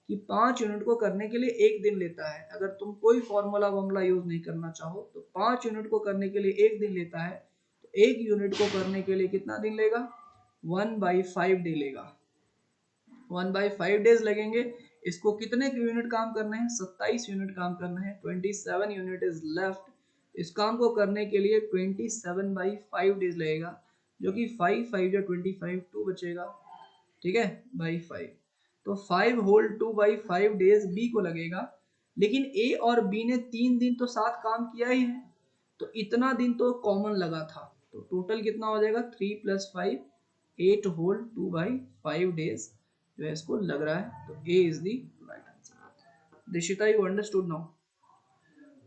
कि 5 यूनिट को करने के लिए एक दिन लेता है। अगर तुम कोई फॉर्मूला वॉर्मूला यूज नहीं करना चाहो तो 5 यूनिट को करने के लिए एक दिन लेता है। तो एक यूनिट को करने के लिए कितना दिन लेगा, 1/5 डे लेगा, 1/5 डेज लगेंगे। इसको कितने यूनिट काम करने हैं, 27 यूनिट काम करना है। 27 यूनिट इज लेफ्ट। इस काम को करने के लिए 27/5 डेज लगेगा, जो कि 5 × 5 = 25, 2 बचेगा, ठीक है, बाई 5। तो 5 होल 2/5 डेज बी को लगेगा। लेकिन ए और बी ने 3 दिन तो साथ काम किया ही है, तो इतना दिन तो कॉमन लगा था। तो टोटल कितना हो जाएगा, 3 + 5 8 होल 2/5 डेज जो है इसको लग रहा है। तो A is the right answer. Dishita, you understood now,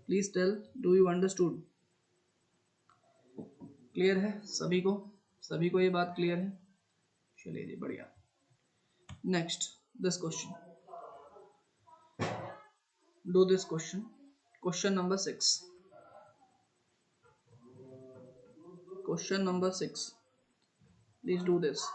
please tell, do you understood, clear है सभी को, सभी को ये बात क्लियर है, चलिए जी बढ़िया। Next this question, do this question, question number 6, question number 6, please do this।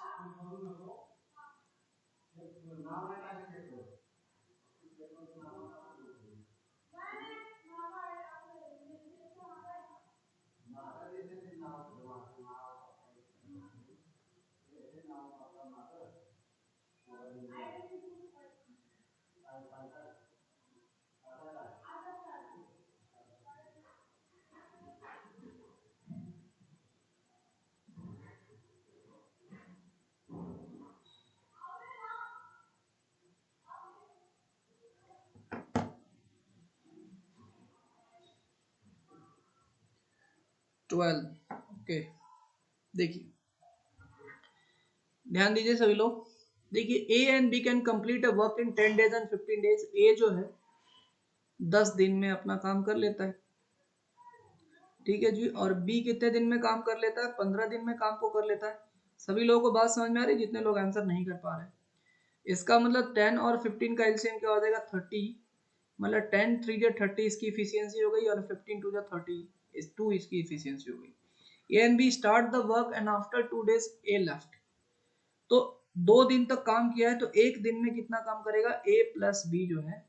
12। Okay, देखिए ध्यान दीजिए सभी लोग। देखिए A and B can complete a work in 10 days and 15 days. A जो है 10 दिन में अपना काम कर लेता है, ठीक है जी। और बी कितने दिन में काम कर लेता है? 15 दिन में काम को कर लेता है। सभी लोगों को बात समझ में आ रही है? जितने लोग आंसर नहीं कर पा रहे, इसका मतलब 10 और 15 का एलसीएम क्या हो जाएगा? 30। मतलब 10 3 जा 30 इसकी इफिशियंसी हो गई, और 15 2 जा 30 इस 2 इसकी इफिशियंसी हो गई। A and B start the work and after 2 days A left. तो 2 दिन तक काम किया है, तो एक दिन में कितना काम करेगा? ए प्लस बी जो है,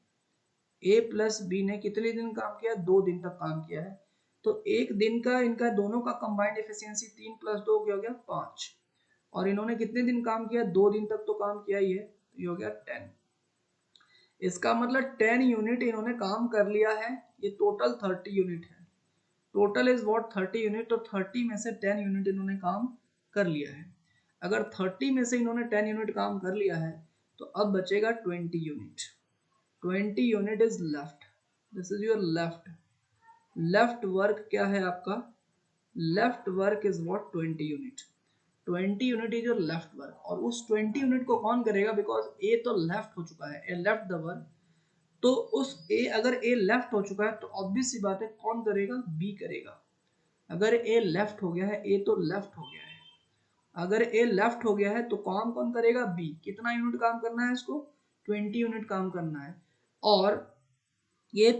ए प्लस बी ने कितने दिन काम किया? 2 दिन तक काम किया है। तो एक दिन का इनका दोनों का कंबाइंड एफिशिएंसी 3 + 2 क्या हो गया? 5। और इन्होंने कितने दिन काम किया? 2 दिन तक तो काम किया ही है, तो ये हो गया 10। इसका मतलब 10 यूनिट इन्होंने काम कर लिया है। ये टोटल 30 यूनिट है। Total is what? 30 यूनिट। तो 30 में से 10 यूनिट इन्होंने काम कर लिया है। अगर 30 में से इन्होंने 10 यूनिट काम कर लिया है, तो अब बचेगा 20 unit. 20 unit is left. This is your left. Left work क्या है आपका? Left work is what? 20 unit. 20 unit is your left work. और उस 20 यूनिट को कौन करेगा? बिकॉज ए तो लेफ्ट हो चुका है, ए लेफ्ट द वर्क। तो उस ए, अगर ए लेफ्ट हो चुका है तो ऑब्वियस सी बात है कौन करेगा? बी करेगा। अगर ए लेफ्ट हो गया है, ए तो लेफ्ट हो गया है, अगर ए लेफ्ट हो गया है तो काम कौन करेगा? बी। कितना यूनिट काम करना है इसको? 20 यूनिट काम करना है। और ये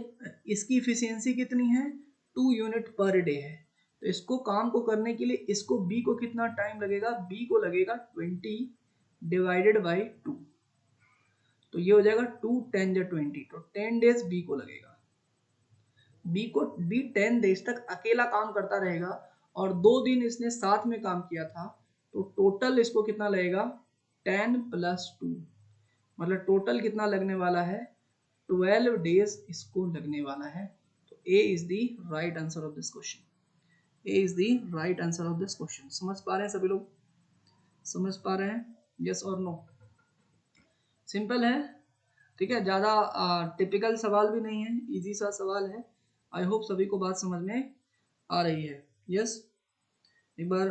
इसकी इफिशियंसी कितनी है? 2 यूनिट पर डे है। तो इसको काम को करने के लिए इसको बी को कितना टाइम लगेगा? बी को लगेगा 20 डिवाइडेड बाई 2। तो ये हो जाएगा 2 10 या 20, तो 10 डेज बी को लगेगा। बी 10 डेज तक अकेला काम करता रहेगा, और 2 दिन इसने साथ में काम किया था। तो टोटल इसको कितना लगेगा? 10 + 2, मतलब टोटल कितना लगने वाला है? 12 डेज इसको लगने वाला है। तो A is the right answer of this question. A is the right answer of this question. समझ पा रहे हैं सभी लोग? समझ पा रहे हैं? यस और नो? सिंपल है, ठीक है। ज़्यादा टिपिकल सवाल भी नहीं है, इजी सा सवाल है। आई होप सभी को बात समझ में आ रही है। यस, एक बार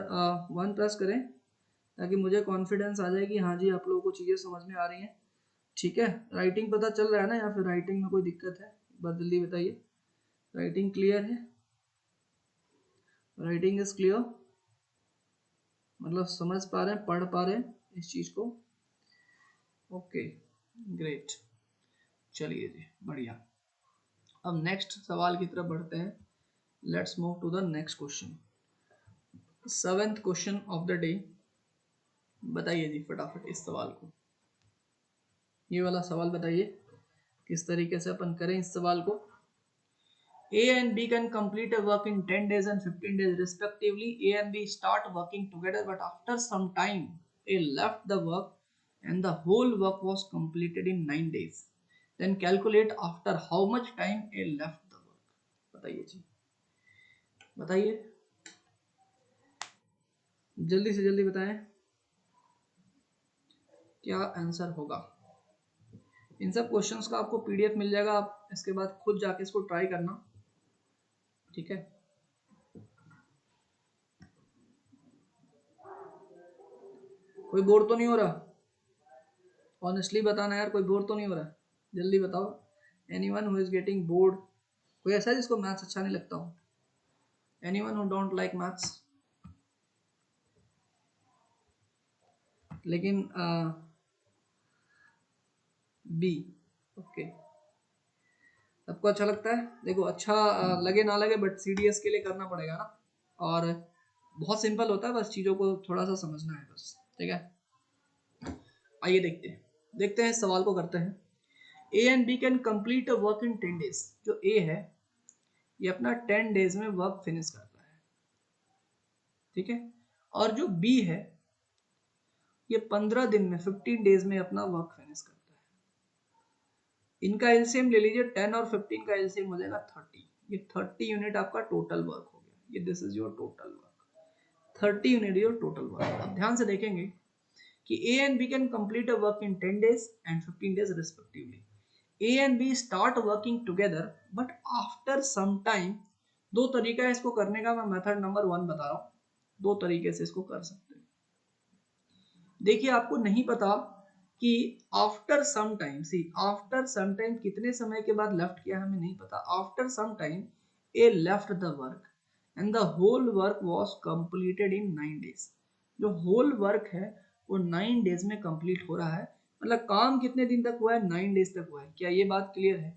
1 प्रेस करें ताकि मुझे कॉन्फिडेंस आ जाए कि हाँ जी आप लोगों को चीज़ें समझ में आ रही हैं। ठीक है, राइटिंग पता चल रहा है ना, या फिर राइटिंग में कोई दिक्कत है? एक बार जल्दी बताइए। राइटिंग क्लियर है? राइटिंग इज क्लियर, मतलब समझ पा रहे हैं, पढ़ पा रहे हैं इस चीज़ को? Okay, great. चलिए जी, बढ़िया। अब नेक्स्ट सवाल की तरफ बढ़ते हैं। Let's move to the next question. 7th question of the day. बताइए जी फटाफट इस सवाल को, ये वाला सवाल बताइए किस तरीके से अपन करें इस सवाल को। A and B can complete a work in 10 days and 15 days respectively. A and B start working together, but after some time A left the work and the whole work was completed in 9 days. Then calculate after how much time A left the work. बताइए जी, बताइए, जल्दी से जल्दी बताएं क्या answer होगा। इन सब questions का आपको पीडीएफ मिल जाएगा, आप इसके बाद खुद जाके इसको ट्राई करना, ठीक है। कोई बोर तो नहीं हो रहा? ऑनेस्टली बताना यार, कोई बोर तो नहीं हो रहा? जल्दी बताओ। Anyone who is getting bored? कोई ऐसा है जिसको मैथ्स अच्छा नहीं लगता हो? Anyone who don't like maths? लेकिन बी, ओके, सबको अच्छा लगता है। देखो अच्छा लगे ना लगे, बट सीडीएस के लिए करना पड़ेगा ना। और बहुत सिंपल होता है, बस चीज़ों को थोड़ा सा समझना है बस, ठीक है। आइए देखते हैं इस सवाल को करते हैं। A and B can complete a work in 10 days. जो ए है ये अपना 10 डेज में वर्क फिनिश करता है, ठीक है। और जो बी है ये 15 दिन में 15 डेज में अपना वर्क फिनिश करता है। इनका एलसीएम ले लीजिए, 10 और 15 का एलसीएम हो जाएगा 30। ये 30 यूनिट आपका टोटल वर्क हो गया। ये this is your total work, 30 unit your total work. अब ध्यान से देखेंगे कि A and B can complete a work in 10 days and 15 days respectively. A and B start working together, but after some time दो तरीका है इसको करने का, मैं मेथड नंबर 1 बता रहा हूँ, दो तरीके से इसको कर सकते हैं। देखिए आपको नहीं पता कि after some time, C after some time कितने समय के बाद लेफ्ट किया हमें नहीं पता। After some time A left the work and the whole work was completed in 9 days. जो होल वर्क है वो 9 डेज में कंप्लीट हो रहा है, मतलब काम कितने दिन तक हुआ है, 9 डेज तक हुआ है। क्या ये बात क्लियर है?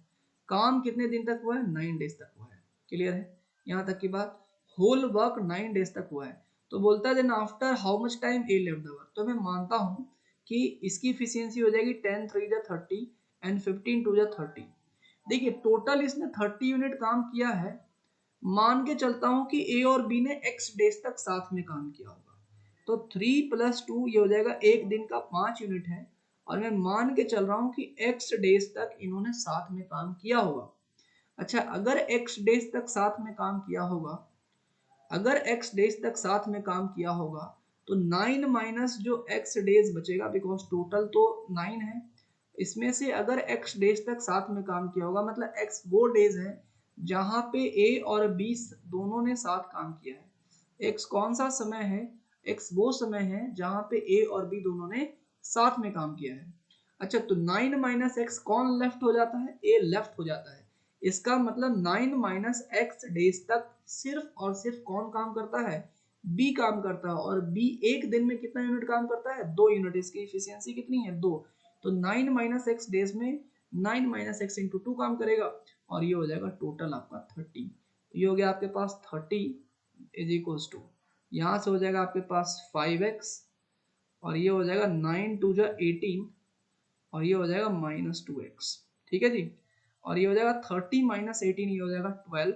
काम कितने दिन तक हुआ है, 9 डेज तक हुआ है। क्लियर है यहाँ तक की बात? होल वर्क 9 डेज तक हुआ है। तो बोलता है then after how much time A left the work, तो मैं मानता हूँ कि इसकी इफिशियंसी हो जाएगी 10 3 जा 30 एंड 15 2 जा 30। देखिए टोटल इसने 30 यूनिट काम किया है। मान के चलता हूँ कि ए और बी ने x डेज तक साथ में काम किया होगा, तो 3 + 2 ये हो जाएगा एक दिन का 5 यूनिट है। और मैं मान के चल रहा हूँ कि x डेज तक इन्होंने साथ में काम किया होगा। अच्छा, अगर x डेज तक साथ में काम किया होगा, अगर x डेज तक साथ में काम किया होगा, तो 9 माइनस जो x डेज बचेगा, बिकॉज टोटल तो 9 है, इसमें से अगर x डेज तक साथ में काम किया होगा, मतलब x वो डेज है जहां पे a और b दोनों ने साथ काम किया है। x कौन सा समय है? x वो समय है जहां पे a और b दोनों ने साथ में काम किया है। अच्छा, तो 9 माइनस एक्स कौन लेफ्ट हो जाता है? a लेफ्ट हो जाता है। इसका मतलब 9 माइनस एक्स डेज तक सिर्फ और सिर्फ कौन काम करता है? बी काम करता है। और बी एक दिन में कितना यूनिट काम करता है? 2 यूनिट। इसकी इफिशियंसी कितनी है? 2। तो 9 माइनस एक्स डेज में 9 माइनस एक्स इंटू 2 काम करेगा, और ये हो जाएगा टोटल आपका 30। तो ये हो गया आपके पास 30 इज इक्वल्स टू, यहाँ से हो जाएगा आपके पास 5x, और ये हो जाएगा 9 2 जा 18, और ये हो जाएगा -2x। ठीक है जी। और ये हो जाएगा 30 माइनस 18, ये हो जाएगा 12,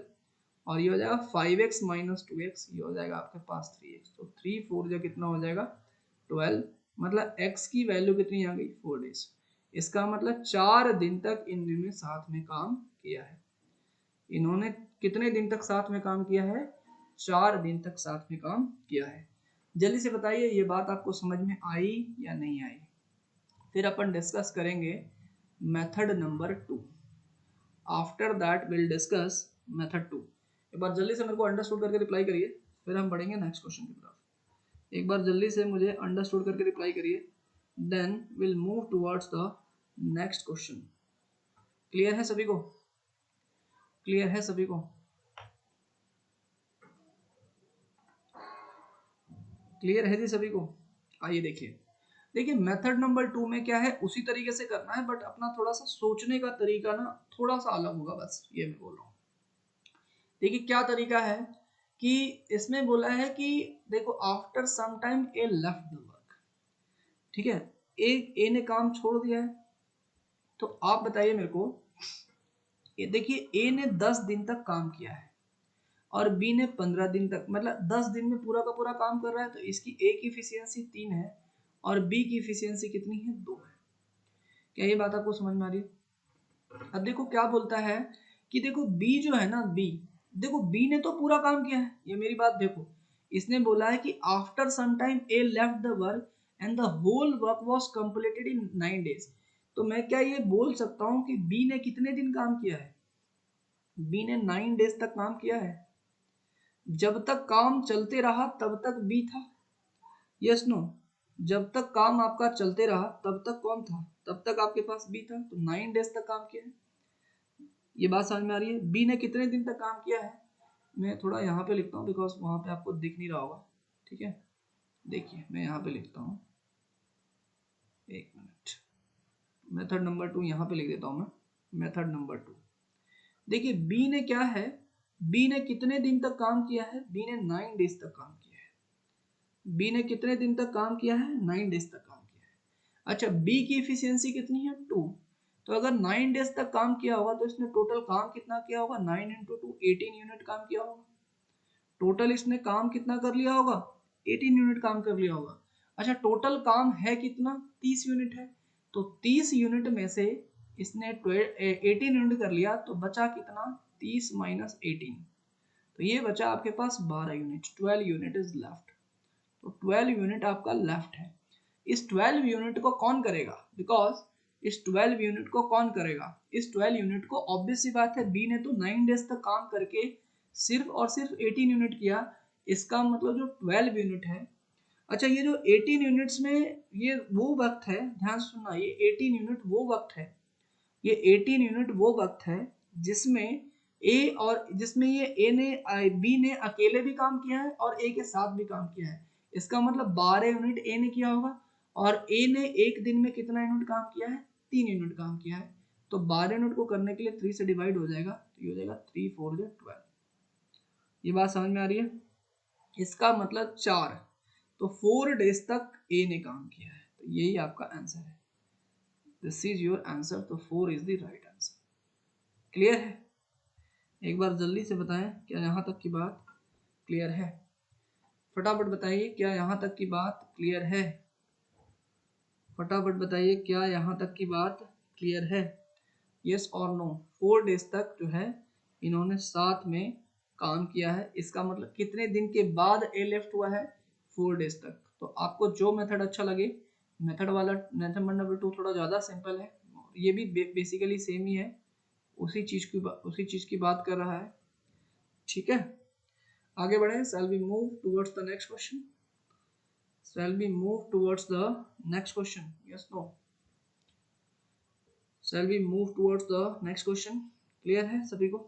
और ये हो जाएगा 5x माइनस 2x, ये हो जाएगा आपके पास 3x। तो 3 4 जो कितना हो जाएगा 12, मतलब x की वैल्यू कितनी आ गई? 4 डेज। इसका मतलब 4 दिन तक इन्होंने साथ में काम किया है। इन्होंने कितने दिन तक साथ में काम किया है? 4 दिन तक साथ में काम किया है। जल्दी से बताइए ये बात आपको समझ में आई या नहीं आई? फिर अपन डिस्कस करेंगे method number 2। After that will discuss method 2। एक बार जल्दी से मेरे को अंडरस्टूड करके रिप्लाई करिए, फिर हम बढ़ेंगे नेक्स्ट क्वेश्चन की तरफ। एक बार जल्दी से मुझे अंडरस्टूड करके रिप्लाई करिए, then will move towards the next question. Clear है सभी को? क्लियर है सभी को? क्लियर है जी सभी को? आइए देखिए, देखिए मेथड नंबर 2 में क्या है, उसी तरीके से करना है, बट अपना थोड़ा सा सोचने का तरीका ना थोड़ा सा अलग होगा, बस ये मैं बोल रहा हूँ। देखिए क्या तरीका है कि इसमें बोला है कि देखो after some time A left the work, ठीक है, ए ने काम छोड़ दिया है। तो आप बताइए मेरे को, ये देखिए ए ने 10 दिन तक काम किया है और बी ने 15 दिन तक, मतलब 10 दिन में पूरा का पूरा काम कर रहा है, तो इसकी ए की इफिशियंसी 3 है और बी की इफिशियंसी कितनी है? 2 है। क्या ये बात आपको समझ में आ रही है? अब देखो क्या बोलता है कि देखो बी जो है ना, बी, देखो बी ने तो पूरा काम किया है, ये मेरी बात देखो। इसने बोला है कि after some time A left the work and the whole work was completed in 9 days. तो मैं क्या ये बोल सकता हूँ कि बी ने कितने दिन काम किया है? बी ने 9 डेज तक काम किया है। जब तक काम चलते रहा तब तक बी था, यस नो? जब तक काम आपका चलते रहा तब तक कौन था? तब तक आपके पास बी था। तो 9 डेज तक काम किया है। ये बात समझ में आ रही है? बी ने कितने दिन तक काम किया है? मैं थोड़ा यहाँ पे लिखता हूँ, बिकॉज वहां पे आपको दिख नहीं रहा होगा। ठीक है, देखिए मैं यहाँ पे लिखता हूँ, एक मिनट, मेथड नंबर 2 यहाँ पे लिख देता हूँ मैं। मेथड नंबर 2, देखिए बी ने क्या है, बी ने कितने दिन तक काम किया है? बी ने 9 डेज तक काम किया है। बी ने कितने दिन तक काम किया है? 9 डेज तक काम किया है। अच्छा, बी की इफिशियंसी कितनी है? 2। तो अगर 9 डेज तक काम किया होगा तो इसने टोटल काम कितना किया होगा? 9 इंटू 2 18 यूनिट काम किया होगा। टोटल इसने काम कितना कर लिया होगा? 18 यूनिट काम कर लिया होगा। अच्छा, टोटल काम है कितना? 30 यूनिट है। तो 30 यूनिट में से इसने 18 यूनिट कर लिया, तो बचा कितना? 30 माइनस 18, तो ये बचा आपके पास 12 यूनिट। 12 unit is left. तो 12 यूनिट आपका लेफ्ट है। इस 12 यूनिट को कौन करेगा? बिकॉज इस 12 यूनिट को कौन करेगा? इस 12 यूनिट को ऑब्वियस सी बात है, बी ने तो 9 डेज तक काम करके सिर्फ और सिर्फ 18 यूनिट किया, इसका मतलब जो 12 यूनिट है। अच्छा, ये जो 18 यूनिट्स में ये वो वक्त है, ध्यान से सुनना, ये 18 यूनिट वो वक्त है, ये 18 यूनिट वो वक्त है जिसमें जिसमें ये ए ने बी ने अकेले भी काम किया है और ए के साथ भी काम किया है। इसका मतलब 12 यूनिट ए ने किया होगा, और ए ने एक दिन में कितना यूनिट काम किया है, 3 यूनिट काम किया है। तो 12 यूनिट को करने के लिए 3 से डिवाइड हो जाएगा, तो ये हो जाएगा 3 4 12। ये बात समझ में आ रही है? इसका मतलब 4, तो 4 डेज तक ए ने काम किया है, तो यही आपका आंसर है। दिस इज योर आंसर, तो 4 is the right answer. Clear है? एक बार जल्दी से बताएं, क्या यहाँ तक की बात क्लियर है? फटाफट बताइए, क्या यहाँ तक की बात क्लियर है? फटाफट बताइए, क्या यहाँ तक की बात क्लियर है? यस और नो? 4 डेज तक जो है इन्होंने साथ में काम किया है। इसका मतलब कितने दिन के बाद ए लेफ्ट हुआ है? 4 डेज तक। तो आपको जो मेथड अच्छा लगे, मेथड वाला मेथड नंबर 2 थोड़ा ज़्यादा सिंपल है, ये भी बेसिकली सेम ही है, उसी चीज़ की बात कर रहा है। ठीक है, आगे बढ़े। Shall we move towards the next question? Shall we move towards the next question? Yes, no? Shall we move towards the next question? Clear है सभी को?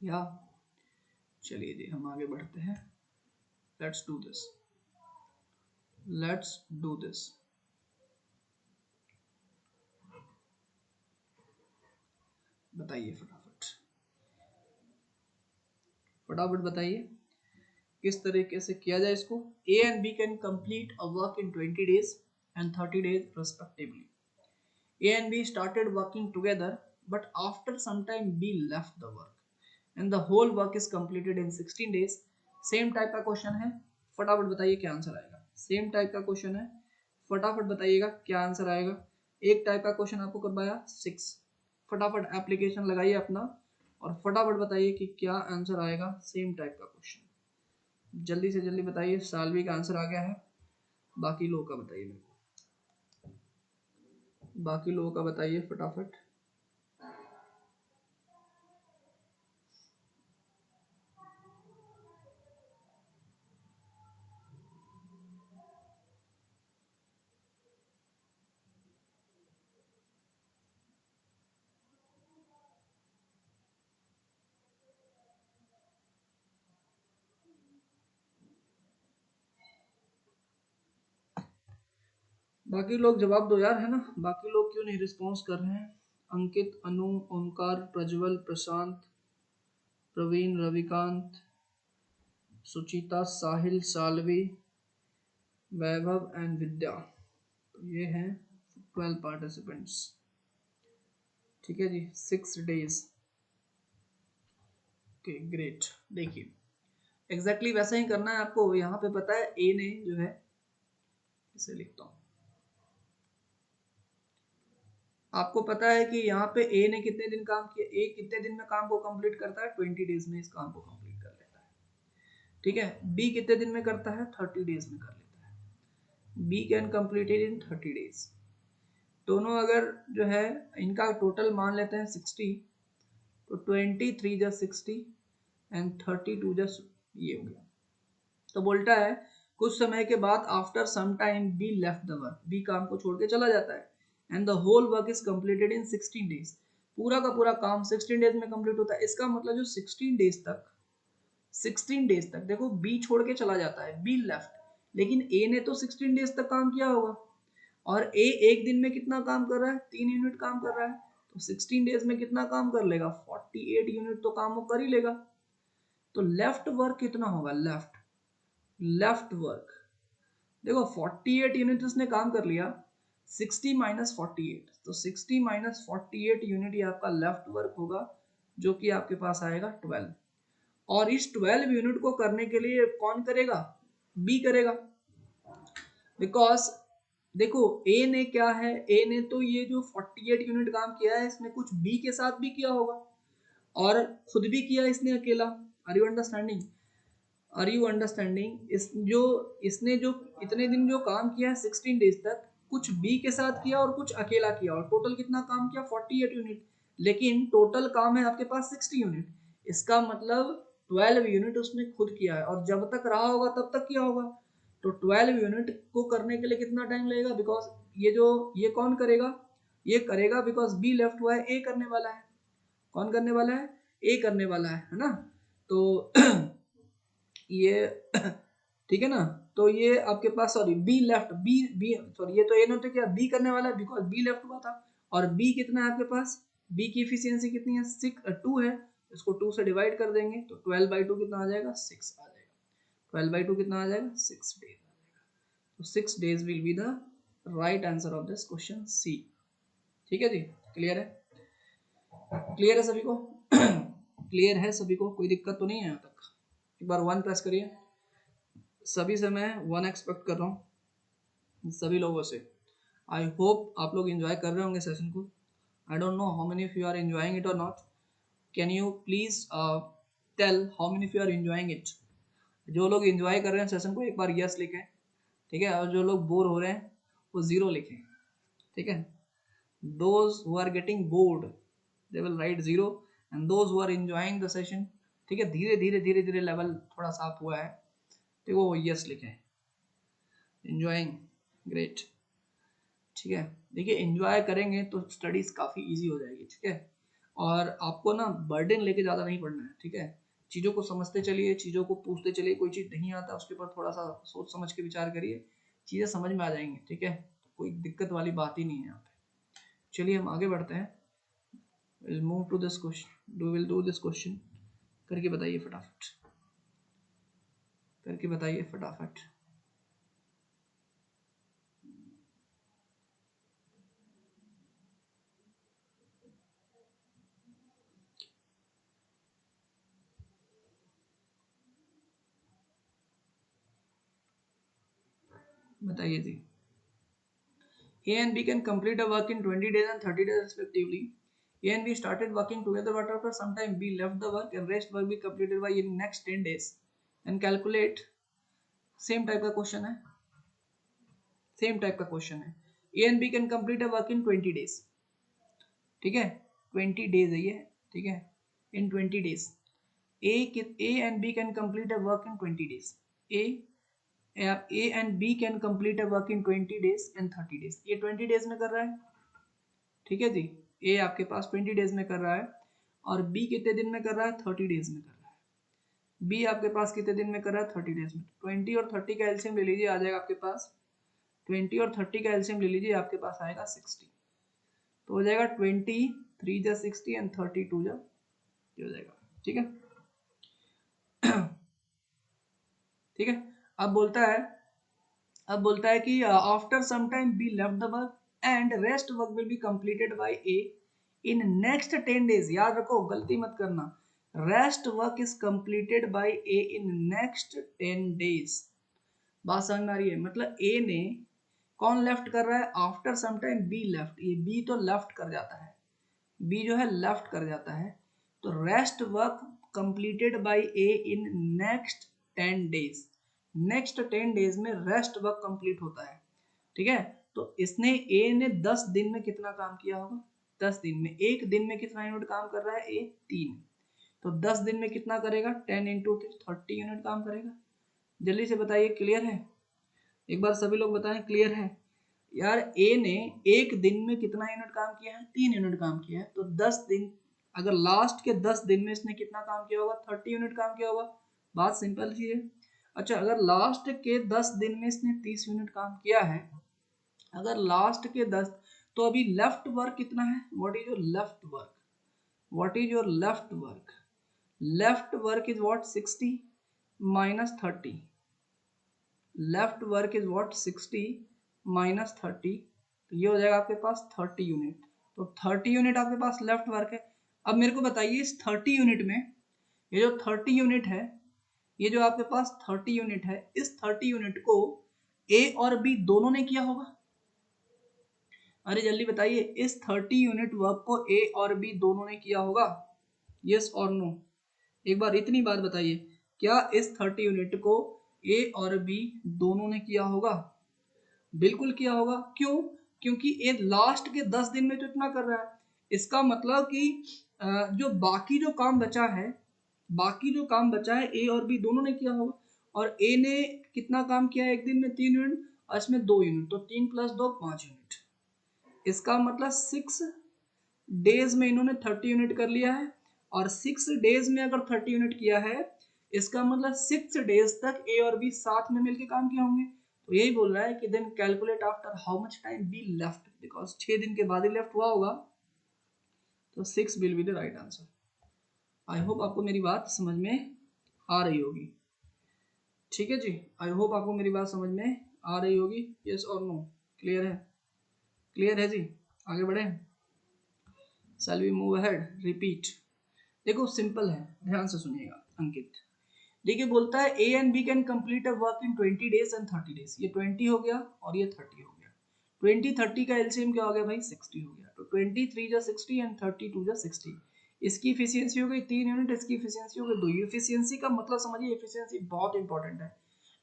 या चलिए जी, हम आगे बढ़ते हैं। Let's do this. Let's do this. बताइए फटाफट, फटाफट बताइए किस तरीके से किया जाए इसको। A and B can complete a work in 20 days and 30 days respectively. A and B started working together, but after some time B left the work and the whole work is completed in 16 days. Same type का question है, फटाफट बताइए क्या answer आएगा। Same type का question है, फटाफट बताइएगा क्या आंसर आएगा। एक टाइप का क्वेश्चन आपको करवाया 6, फटाफट एप्लीकेशन लगाइए अपना और फटाफट बताइए कि क्या आंसर आएगा। सेम टाइप का क्वेश्चन, जल्दी से जल्दी बताइए। सालवी का आंसर आ गया है, बाकी लोगों का बताइए मेरे को, बाकी लोगों का बताइए फटाफट। बाकी लोग जवाब दो यार, है ना? बाकी लोग क्यों नहीं रिस्पॉन्स कर रहे हैं? अंकित, अनु, ओमकार, प्रज्वल, प्रशांत, प्रवीण, रविकांत, सुचिता, साहिल, सालवी, वैभव एंड विद्या, तो ये हैं 12 पार्टिसिपेंट्स। ठीक है जी, 6 डेज। Okay great. देखिए एग्जैक्टली वैसा ही करना है आपको। यहाँ पे पता है ए ने जो है, इसे लिखता हूँ, आपको पता है कि यहाँ पे ए ने कितने दिन काम किया, ए कितने दिन में काम को कंप्लीट करता है, 20 डेज में इस काम को कंप्लीट कर लेता है। ठीक है, बी कितने दिन में करता है, 30 डेज में कर लेता है। B can complete it in 30 days. दोनों अगर जो है इनका टोटल मान लेते हैं 60, तो 23 जा 60 एंड 32 जा, ये हो गया। तो बोलता है कुछ समय के बाद after some time B left the work, B काम को छोड़ के चला जाता है and the whole work is completed in 16 days. पूरा का पूरा काम 16 डेज में कंप्लीट होता है। इसका मतलब जो 16 डेज तक, 16 डेज तक देखो बी छोड़ के चला जाता है, बी लेफ्ट, लेकिन ए ने तो 16 डेज तक काम किया होगा, और ए एक दिन में कितना काम कर रहा है, 3 यूनिट काम कर रहा है, तो 16 डेज में कितना काम कर लेगा, 48 यूनिट तो काम वो कर ही लेगा। तो लेफ्ट वर्क कितना होगा, लेफ्ट वर्क देखो 48 यूनिट उसने काम कर लिया, 60 माइनस 48, तो 60 माइनस 48 यूनिट ये आपका लेफ्ट वर्क होगा, जो कि आपके पास आएगा 12। और इस 12 यूनिट को करने के लिए कौन करेगा, बी करेगा। बिकॉज देखो ए ने क्या है, ए ने तो ये जो 48 यूनिट काम किया है इसमें कुछ बी के साथ भी किया होगा और खुद भी किया इसने अकेला। Are you understanding? Are you understanding? इसने जो इतने दिन जो काम किया है 16 डेज तक, कुछ बी के साथ किया और कुछ अकेला किया, और टोटल कितना काम किया, 48 यूनिट। लेकिन टोटल काम है आपके पास 60 यूनिट, इसका मतलब 12 यूनिट उसने खुद किया है, और जब तक रहा होगा तब तक किया होगा। तो 12 यूनिट को करने के लिए कितना टाइम लगेगा, बिकॉज ये कौन करेगा, ये करेगा, बिकॉज बी लेफ्ट हुआ है, ए करने वाला है। कौन करने वाला है, ए करने वाला है ना। तो ये ठीक है ना। तो ये आपके पास, sorry B left, B B sorry ये तो ए नोट किया, बी करने वाला है बिकॉज बी लेफ्ट हुआ था। और बी कितना है आपके पास, बी की इफिशियंसी कितनी है, 2 है। इसको 2 से डिवाइड कर देंगे तो 12/2 कितना आ जाएगा, 6 आ जाएगा। 12/2 कितना आ जाएगा, 6 डेज आ जाएगा। तो 6 days will be the right answer of this question C. ठीक है जी, क्लियर है, क्लियर है सभी को क्लियर है सभी को, कोई दिक्कत तो नहीं है यहाँ तक। एक बार 1 प्रेस करिए। सभी से मैं 1 एक्सपेक्ट कर रहा हूँ, सभी लोगों से। आई होप आप लोग एंजॉय कर रहे होंगे सेशन को। I don't know how many of you are enjoying it और not. Can you please tell how many of you are enjoying it. जो लोग एंजॉय कर रहे हैं सेशन को एक बार यस लिखें, ठीक है। और जो लोग बोर हो रहे हैं वो 0 लिखें, ठीक है। Those who are getting bored they will write 0, and those who are enjoying the session, ठीक है, धीरे धीरे धीरे धीरे लेवल थोड़ा सा अप हुआ है, तो वो यस लिखें, एंजॉयिंग, ग्रेट, ठीक है। देखिए एंजॉय करेंगे तो स्टडीज काफ़ी इजी हो जाएगी, ठीक है। और आपको ना बर्डन लेके ज़्यादा नहीं पढ़ना है, ठीक है। चीज़ों को समझते चलिए, चीज़ों को पूछते चलिए, कोई चीज़ नहीं आता उसके ऊपर थोड़ा सा सोच समझ के विचार करिए, चीज़ें समझ में आ जाएंगी, ठीक है। कोई दिक्कत वाली बात ही नहीं है यहाँ पे। चलिए हम आगे बढ़ते हैं। Will move to this question, will do this question. करके बताइए फटाफट, करके बताइए फटाफट। बताइए जी। A and B can complete a work in 20 days and 30 days respectively. A and B started working together, but after some time B left the work and rest work be completed by in next 10 days. And calculate. Same type का question है, same type का question है। A and B can complete a work in 20 days, ठीक है। 20 days है ये, ठीक है, in 20 days. A and B can complete a work in 20 days. A and B can complete a work in 20 days and 30 days. ये 20 days में कर रहा है, ठीक है जी। ए आपके पास 20 डेज में कर रहा है, और बी कितने दिन में कर रहा है, 30 डेज में कर रहा है। बी आपके पास कितने दिन में कर रहा है, 30 डेज में। 20 और 30 का एलसीएम ले लीजिए, आ जाएगा आपके पास 20 और 30 का एलसीएम ले लीजिए, आपके पास आएगा 60। तो हो जाएगा 23 जा 60 एंड 32 जा हो जाएगा, ठीक है। ठीक है। अब बोलता है कि after some time B left the work and rest work will be completed by A in next 10 days. याद रखो, गलती मत करना। Rest work is completed by A in next 10 days. बात समझ में आ रही है, मतलब ए ने, कौन लेफ्ट कर रहा है, after some time B left, ये बी तो लेफ्ट कर जाता है, बी जो है लेफ्ट कर जाता है। तो rest work completed by A in next 10 days. Next 10 days में रेस्ट वर्क कंप्लीट होता है, ठीक है। तो इसने, ए ने 10 दिन में कितना काम किया होगा, 10 दिन में। एक दिन में कितना यूनिट काम कर रहा है ए, 3। तो 10 दिन में कितना करेगा, 10 इंटू 30 यूनिट काम करेगा। जल्दी से बताइए, क्लियर है, एक बार सभी लोग बताएं क्लियर है। यार ए ने एक दिन में कितना यूनिट काम किया है, 3 यूनिट काम किया है। तो 10 दिन, अगर लास्ट के 10 दिन में इसने कितना काम किया होगा, 30 यूनिट काम किया होगा। बात सिंपल सी है। अच्छा, अगर लास्ट के 10 दिन में इसने 30 यूनिट काम किया है, अगर लास्ट के 10, तो अभी लेफ्ट वर्क कितना है, what is your left work, what is your left work, left work is what, 60 minus 30। Left work is what, 60 minus 30, तो ये हो जाएगा आपके पास 30 यूनिट। तो 30 यूनिट आपके पास लेफ्ट वर्क है। अब मेरे को बताइए, इस 30 यूनिट में, ये जो 30 यूनिट है, ये जो आपके पास 30 यूनिट है, इस 30 यूनिट को ए और बी दोनों ने किया होगा। अरे जल्दी बताइए, इस 30 यूनिट वर्क को ए और बी दोनों ने किया होगा, यस और नो। एक बार इतनी बात बताइए, क्या इस 30 यूनिट को ए और बी दोनों ने किया होगा, बिल्कुल किया होगा। क्यों, क्योंकि ये लास्ट के 10 दिन में तो इतना कर रहा है। इसका मतलब कि जो बाकी जो काम बचा है, बाकी जो काम बचा है ए और बी दोनों ने किया होगा, और ए ने कितना काम किया है एक दिन में 3 यूनिट और इसमें 2 यूनिट, तो 3 + 2 5 यूनिट। इसका मतलब 6 डेज में इन्होंने 30 यूनिट कर लिया है, और 6 डेज में अगर 30 यूनिट किया है इसका मतलब 6 डेज तक ए और बी साथ में मिलकर काम किए होंगे। तो यही बोल रहा है कि then calculate after how much time B left, because 6 दिन के बाद ही लेफ्ट हुआ होगा, तो 6 will be the right answer. I hope आपको मेरी बात समझ में आ रही होगी। ठीक है जी, आई होप आपको मेरी बात समझ में आ रही होगी। यस और नो, क्लियर है? क्लियर है जी, आगे बढ़े। Shall we move ahead, repeat. देखो सिंपल है, ध्यान से सुनिएगा अंकित। देखिए बोलता है A and B can complete a work in 20 days and 30 days. ये 20 हो गया और ये 30 हो गया। 20 30 का एलसीएम क्या हो गया भाई? 60 हो गया। तो 23 जा 60 एंड 32 जा 60। इसकी एफिशिएंसी हो गई 3 यूनिट, इसकी एफिशिएंसी हो गई 2। एफिशिएंसी का मतलब समझिए, एफिशिएंसी बहुत इंपॉर्टेंट है।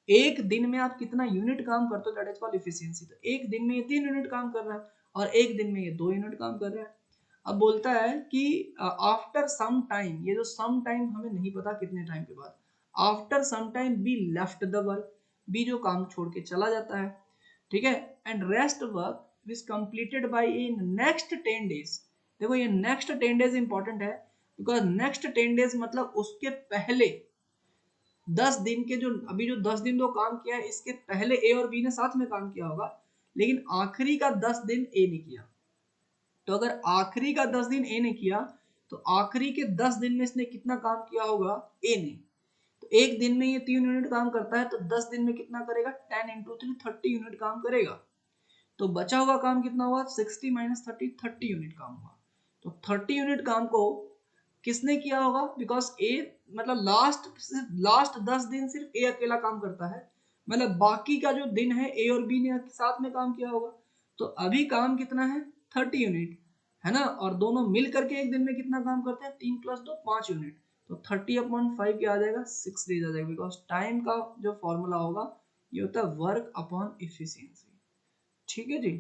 एक दिन में आप कितना यूनिट काम करते हो, दैट इज कॉल्ड एफिशिएंसी। तो एक दिन में ये 3 यूनिट काम कर रहा है और एक दिन में ये 2 यूनिट काम कर रहा है। अब बोलता है कि आफ्टर सम टाइम, ये जो सम टाइम हमें नहीं पता कितने टाइम के बाद, after some time B left the work, B जो काम छोड़ के चला जाता है, ठीक है, and rest work is completed by in next 10 days. देखो ये नेक्स्ट 10 डेज इंपॉर्टेंट है, बिकॉज नेक्स्ट 10 डेज मतलब उसके पहले 10 दिन के जो अभी जो 10 दिन जो काम किया है, इसके पहले ए और बी ने साथ में काम किया होगा, लेकिन आखिरी का 10 दिन ए ने किया। तो अगर आखिरी का 10 दिन ए ने किया, तो आखिरी के 10 दिन में इसने कितना काम किया होगा? ए ने। तो एक दिन में ये 3 यूनिट काम करता है, तो 10 दिन में कितना करेगा? 10 × 3 30 यूनिट काम करेगा। तो बचा हुआ काम कितना हुआ? 60 - 30 30 यूनिट काम हुआ। तो 30 यूनिट काम को किसने किया होगा? बिकॉज ए मतलब लास्ट 10 दिन सिर्फ ए अकेला काम करता है, मतलब बाकी का जो दिन है ए और बी ने साथ में काम किया होगा। तो अभी काम कितना है? 30 यूनिट है ना, और दोनों मिल करके एक दिन में कितना काम करते हैं? 3 + 2 5 यूनिट। तो 30/5 क्या आ जाएगा? 6 डेज आ जाएगा, बिकॉज टाइम का जो फॉर्मूला होगा ये होता है वर्क अपॉन एफिशिएंसी। ठीक है जी,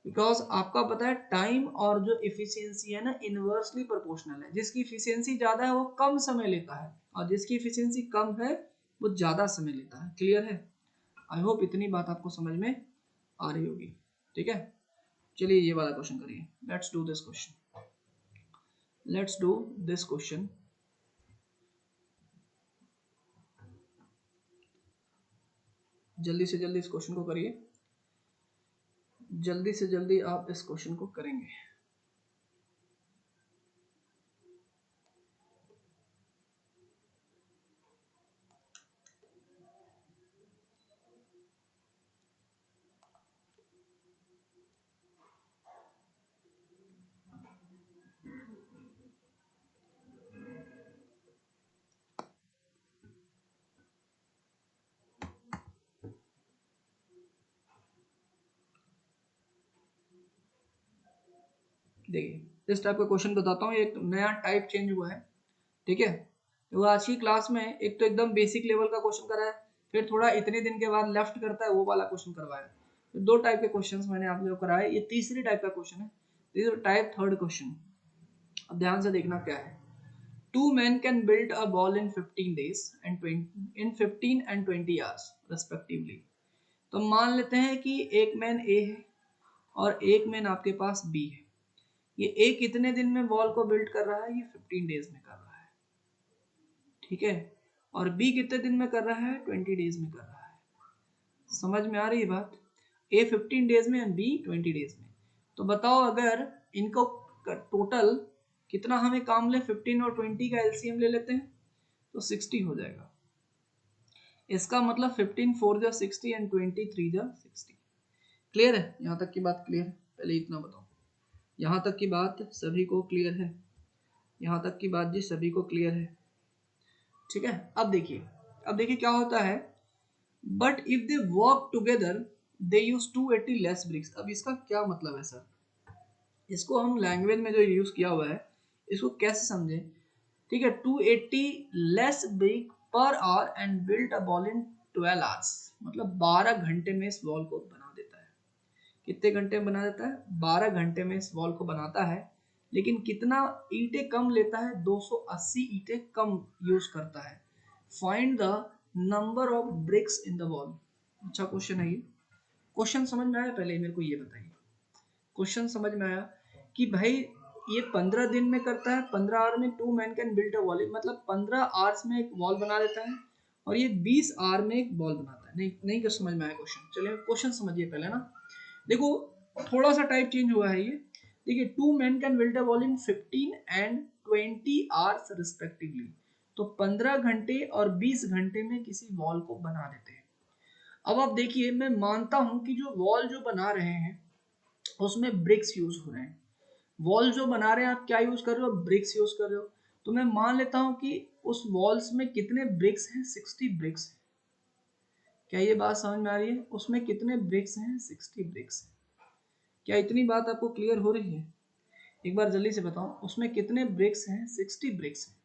बिकॉज आपका पता है टाइम और जो इफिशियंसी है ना, इनवर्सली प्रोपोर्शनल है। जिसकी इफिशियंसी ज्यादा है वो कम समय लेता है, और जिसकी इफिशियंसी कम है वो ज्यादा समय लेता है। क्लियर है? आई होप इतनी बात आपको समझ में आ रही होगी। ठीक है, चलिए ये वाला क्वेश्चन करिए। Let's do this question, let's do this question. जल्दी से जल्दी इस क्वेश्चन को करिए, जल्दी से जल्दी आप इस क्वेश्चन को करेंगे। देखिए इस टाइप का क्वेश्चन बताता हूँ, एक नया टाइप चेंज हुआ है। ठीक है, तो आज की क्लास में एक तो एकदम बेसिक लेवल का क्वेश्चन करा है, फिर थोड़ा इतने दिन के बाद लेफ्ट करता है वो वाला क्वेश्चन करवाया। तो 2 टाइप के क्वेश्चंस मैंने आप लोगों को कराए। ये तीसरी टाइप का क्वेश्चन है, this is type third question. अब ध्यान से देखना क्या है। 2 men can build a ball in 15 days and 15 and 20 hours respectively। तो मान लेते हैं कि एक मैन ए है और एक मैन आपके पास बी है। ये ए कितने दिन में बॉल को बिल्ड कर रहा है? ये 15 डेज में कर रहा है। ठीक है, और बी कितने दिन में कर रहा है? 20 डेज में कर रहा है। समझ में आ रही है बात? ए 15 डेज में, बी 20 डेज में। तो बताओ अगर इनको टोटल कितना हमें काम ले, 15 और 20 का एलसीएम ले लेते हैं तो 60 हो जाएगा। इसका मतलब 15 4 जा 60 एंड 20 3 जा 60। क्लियर है? यहाँ तक की बात क्लियर है? पहले इतना बताओ, यहाँ तक की बात सभी को क्लियर है? यहाँ तक की बात जी सभी को क्लियर है? ठीक है, अब देखिए क्या होता है। But if they work together they use 280 less bricks. अब इसका क्या मतलब है सर? इसको हम लैंग्वेज में जो यूज किया हुआ है इसको कैसे समझे? ठीक है, 280 लेस ब्रिक पर hour and built a ball in 12 hours. मतलब 12 घंटे में इस बॉल को बना देता है। कितने घंटे में बना देता है? 12 घंटे में इस बॉल को बनाता है। लेकिन कितना ईंटें कम लेता है, 280 ईंटें कम यूज करता है। Find the number of BRICS in the wall. अच्छा क्वेश्चन है ये। क्वेश्चन समझ में आया? पहले मेरे को ये बताइए, क्वेश्चन समझ में आया कि भाई ये 15 दिन में करता है, 15 आवर में 2 man can build a wall, मतलब 15 आवर्स में एक वॉल बना देता है, और ये 20 आवर में एक वॉल बनाता है। नहीं नहीं कर समझ में आया क्वेश्चन? चलिए क्वेश्चन समझिए पहले ना। देखो थोड़ा सा टाइप चेंज हुआ है ये। देखिए 2 man can build a wall in 15 and 20 hours respectively. तो 15 घंटे और 20 घंटे में किसी वॉल को बना देते हैं। अब आप देखिए, मैं मानता हूं कि जो वॉल जो बना रहे हैं उसमें ब्रिक्स यूज हो रहे हैं। वॉल जो बना रहे हैं आप क्या यूज कर रहे हो? ब्रिक्स यूज कर रहे हो। तो मैं मान लेता हूं कि उस वॉल्स में कितने ब्रिक्स हैं? 60 ब्रिक्स हैं। क्या ये बात समझ में आ रही है? उसमें कितने ब्रिक्स हैं? 60 ब्रिक्स हैं। क्या इतनी बात आपको क्लियर हो रही है? एक बार जल्दी से बताओ, उसमें कितने ब्रिक्स हैं? 60 ब्रिक्स हैं।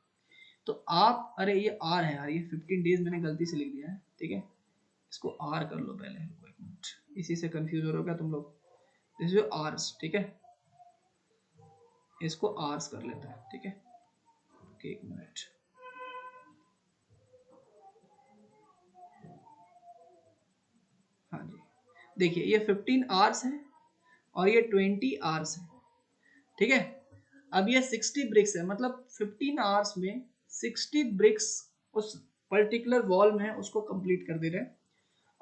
तो आप, अरे ये आर है यार, ये 15 डेज मैंने गलती से लिख दिया है, ठीक है, इसको आर कर लो पहले। रुको एक मिनट, इसी से कंफ्यूज हो रहे हो क्या तुम लोग? दिस इज आर्स, ठीक है, इसको आर्स कर लेते हैं, ठीक है। एक मिनट, हाँ जी, देखिए ये 15 आवर्स है और ये 20 आवर्स है, ठीक है। अब ये 60 ब्रिक्स है, मतलब 15 आवर्स में 60 ब्रिक्स उस पर्टिकुलर वॉल में उसको कंप्लीट कर दे रहे हैं,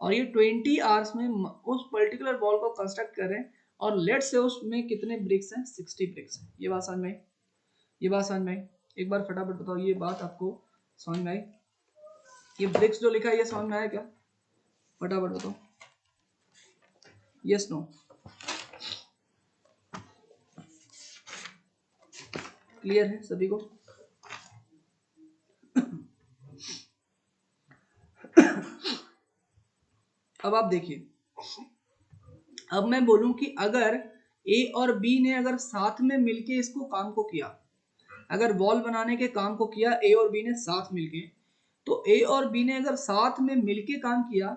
और ये 20 आवर्स में उस पर्टिकुलर वॉल को कंस्ट्रक्ट कर रहे हैं, और लेट से उसमें कितने ब्रिक्स हैं? 60 ब्रिक्स हैं। ये बात समझ में आई? ये बात समझ में आई? एक बार फटाफट बताओ, ये बात आपको समझ में आई? ये ब्रिक्स जो लिखा है ये समझ में आया क्या? फटाफट बताओ, यस नो? क्लियर है सभी को? अब आप देखिए, अब मैं बोलूं कि अगर ए और बी ने अगर साथ में मिलके इसको काम को किया, अगर वॉल बनाने के काम को किया ए और बी ने साथ मिलके, तो ए और बी ने अगर साथ में मिलके काम किया,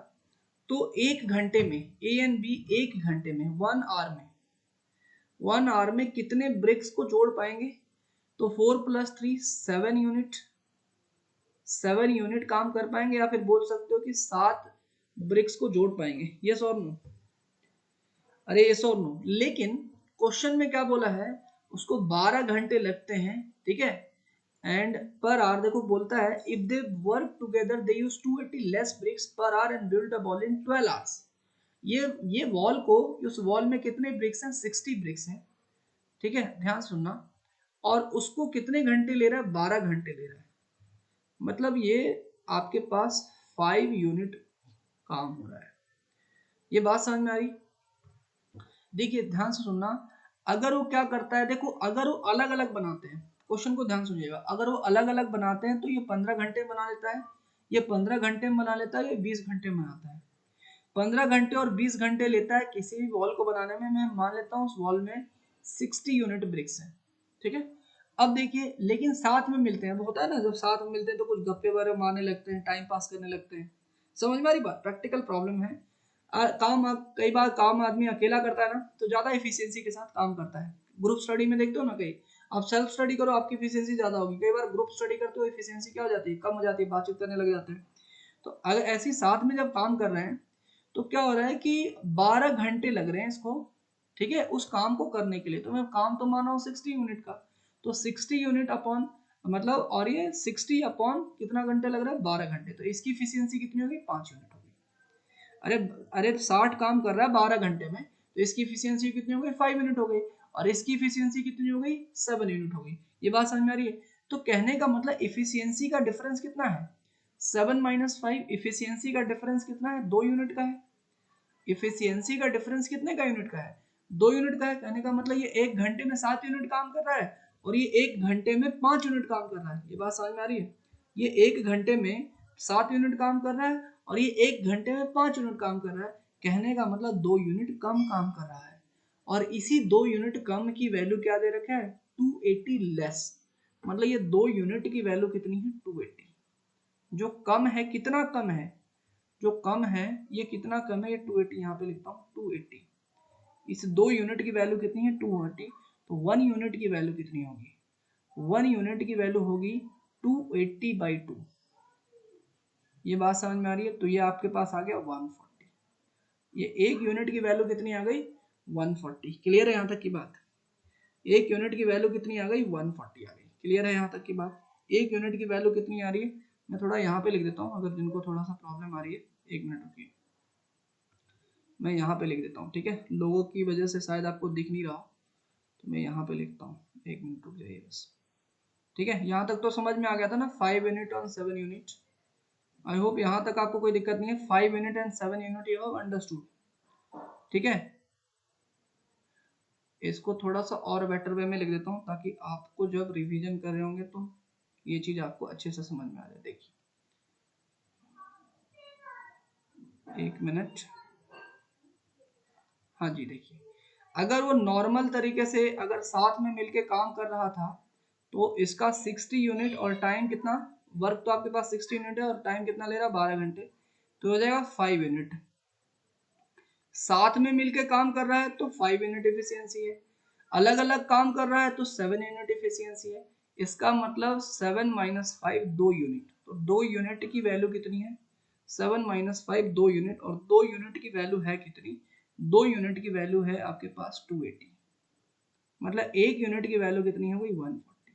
तो 1 घंटे में ए एंड बी 1 घंटे में 1 आवर में 1 आवर में कितने ब्रिक्स को जोड़ पाएंगे? तो 4 + 3 7 यूनिट, 7 यूनिट काम कर पाएंगे, या फिर बोल सकते हो कि 7 ब्रिक्स को जोड़ पाएंगे। यस और नो? अरे यस और नो? लेकिन क्वेश्चन में क्या बोला है? उसको 12 घंटे लगते हैं, ठीक है। एंड पर आवर देखो बोलता है, if they work together they use 280 less bricks per hour and build a wall in 12 hours. ये वॉल को, उस वॉल में कितने ब्रिक्स हैं? 60 ब्रिक्स हैं, ठीक है, ध्यान सुनना। और उसको कितने घंटे ले रहा है? 12 घंटे ले रहा है। मतलब ये आपके पास 5 यूनिट काम हो रहा है। ये बात समझ में आ रही? देखिए ध्यान से सुनना, अगर वो क्या करता है, देखो अगर वो अलग अलग बनाते हैं, क्वेश्चन को ध्यान सुनिएगा, अगर वो अलग अलग बनाते हैं तो ये 15 घंटे बना लेता है, ये 15 घंटे में बना लेता है, ये 20 घंटे में बनाता है। 15 घंटे और 20 घंटे लेता है किसी भी वॉल को बनाने में। मैं मान लेता हूँ उस वॉल में 60 यूनिट ब्रिक्स है, ठीक है। अब देखिए, लेकिन साथ में मिलते हैं, वो होता है ना, जब साथ में मिलते हैं तो कुछ गप्पे वगैरह मारने लगते हैं, टाइम पास करने लगते हैं। समझ में आ रही बात? प्रैक्टिकल प्रॉब्लम है। कई बार काम आदमी अकेला करता है ना, तो ज्यादा एफिशिएंसी के साथ काम करता है। ग्रुप स्टडी में देखते हो ना, कहीं आप सेल्फ स्टडी करो आपकी एफिशिएंसी ज्यादा होगी, कई बार ग्रुप स्टडी करते हो एफिशिएंसी क्या हो जाती है? कम हो जाती है, बातचीत करने लग जाते हैं। तो अगर ऐसी साथ में जब काम कर रहे हैं, तो क्या हो रहा है कि 12 घंटे लग रहे हैं इसको, ठीक है, उस काम को करने के लिए। तो मैं काम तो मान रहा हूँ 60 यूनिट का, तो 60 यूनिट अपॉन, मतलब, और ये 60 अपॉन कितना घंटे लग रहा है? 12 घंटे। तो इसकी एफिशिएंसी कितनी होगी? 5 यूनिट होगी। अरे अरे 60 काम कर रहा है 12 घंटे में, तो इसकी एफिशिएंसी कितनी हो गई? 5 यूनिट हो गई। और इसकी एफिशिएंसी कितनी हो गई? 7 यूनिट हो गई। ये बात समझ में आ रही है? तो कहने का मतलब एफिशिएंसी का डिफरेंस कितना है? 7 - 5। एफिशिएंसी का डिफरेंस कितना है? 2 यूनिट का है। इफिशियंसी का डिफरेंस कितने का यूनिट का है? 2 यूनिट का है। कहने का मतलब ये 1 घंटे में 7 यूनिट काम कर रहा है, और ये 1 घंटे में 5 यूनिट काम कर रहा है। ये बात समझ में आ रही है? ये 1 घंटे में 7 यूनिट काम कर रहा है, और ये 1 घंटे में 5 यूनिट काम कर रहा है। कहने का मतलब 2 यूनिट कम काम कर रहा है, और इसी 2 यूनिट कम की वैल्यू क्या दे रखा है? 280 लेस। मतलब ये 2 यूनिट की वैल्यू कितनी है? 280। जो कम है, कितना कम है? जो कम है ये कितना कम है? ये 280, यहाँ पे लिखता हूँ 280। इस 2 यूनिट की वैल्यू कितनी है? 280। तो 1 यूनिट की वैल्यू कितनी होगी? 1 यूनिट की वैल्यू होगी 280/2। ये बात समझ में आ रही है? तो ये आपके पास आ गया 140। ये 1 यूनिट की वैल्यू कितनी आ गई? 140। क्लियर है यहाँ तक की बात? 1 यूनिट की वैल्यू कितनी आ गई? 140 आ गई। क्लियर है यहाँ तक की बात? 1 यूनिट की वैल्यू कितनी आ रही है? मैं थोड़ा यहाँ पे लिख देता हूँ, अगर जिनको थोड़ा सा प्रॉब्लम आ रही है। 1 मिनट रुकिए, मैं यहाँ पे लिख देता हूँ, ठीक है? लोगों की वजह से शायद आपको दिख नहीं रहा, तो मैं यहाँ पे लिखता हूँ। 1 मिनट रुक जाइए बस, ठीक है? यहाँ तक तो समझ में आ गया था ना, 5 यूनिट और 7 यूनिट। आई होप यहाँ तक आपको कोई दिक्कत नहीं है। 5 unit and 7 unit you have understood, ठीक है? इसको थोड़ा सा और बेटर वे में लिख देता हूँ, ताकि आपको जब रिवीजन कर रहे होंगे तो ये चीज आपको अच्छे से समझ में आ जाए। देखिए, 1 मिनट। हाँ जी, देखिए, अगर वो नॉर्मल तरीके से अगर साथ में मिलके काम कर रहा था, तो इसका 60 यूनिट और टाइम कितना, वर्क तो आपके पास 60 यूनिट है और टाइम कितना ले रहा है? 12 घंटे, तो हो जाएगा 5 यूनिट। साथ में मिलके काम कर रहा है तो 5 यूनिट एफिशिएंसी है, अलग अलग काम कर रहा है तो 7 यूनिट एफिशिएंसी है। इसका मतलब 7 - 5 2 यूनिट, तो 2 यूनिट की वैल्यू कितनी है? 7 - 5 2 यूनिट, और 2 यूनिट की वैल्यू है कितनी? 2 यूनिट की वैल्यू है आपके पास 280। मतलब 1 यूनिट की वैल्यू कितनी हो गई? 140।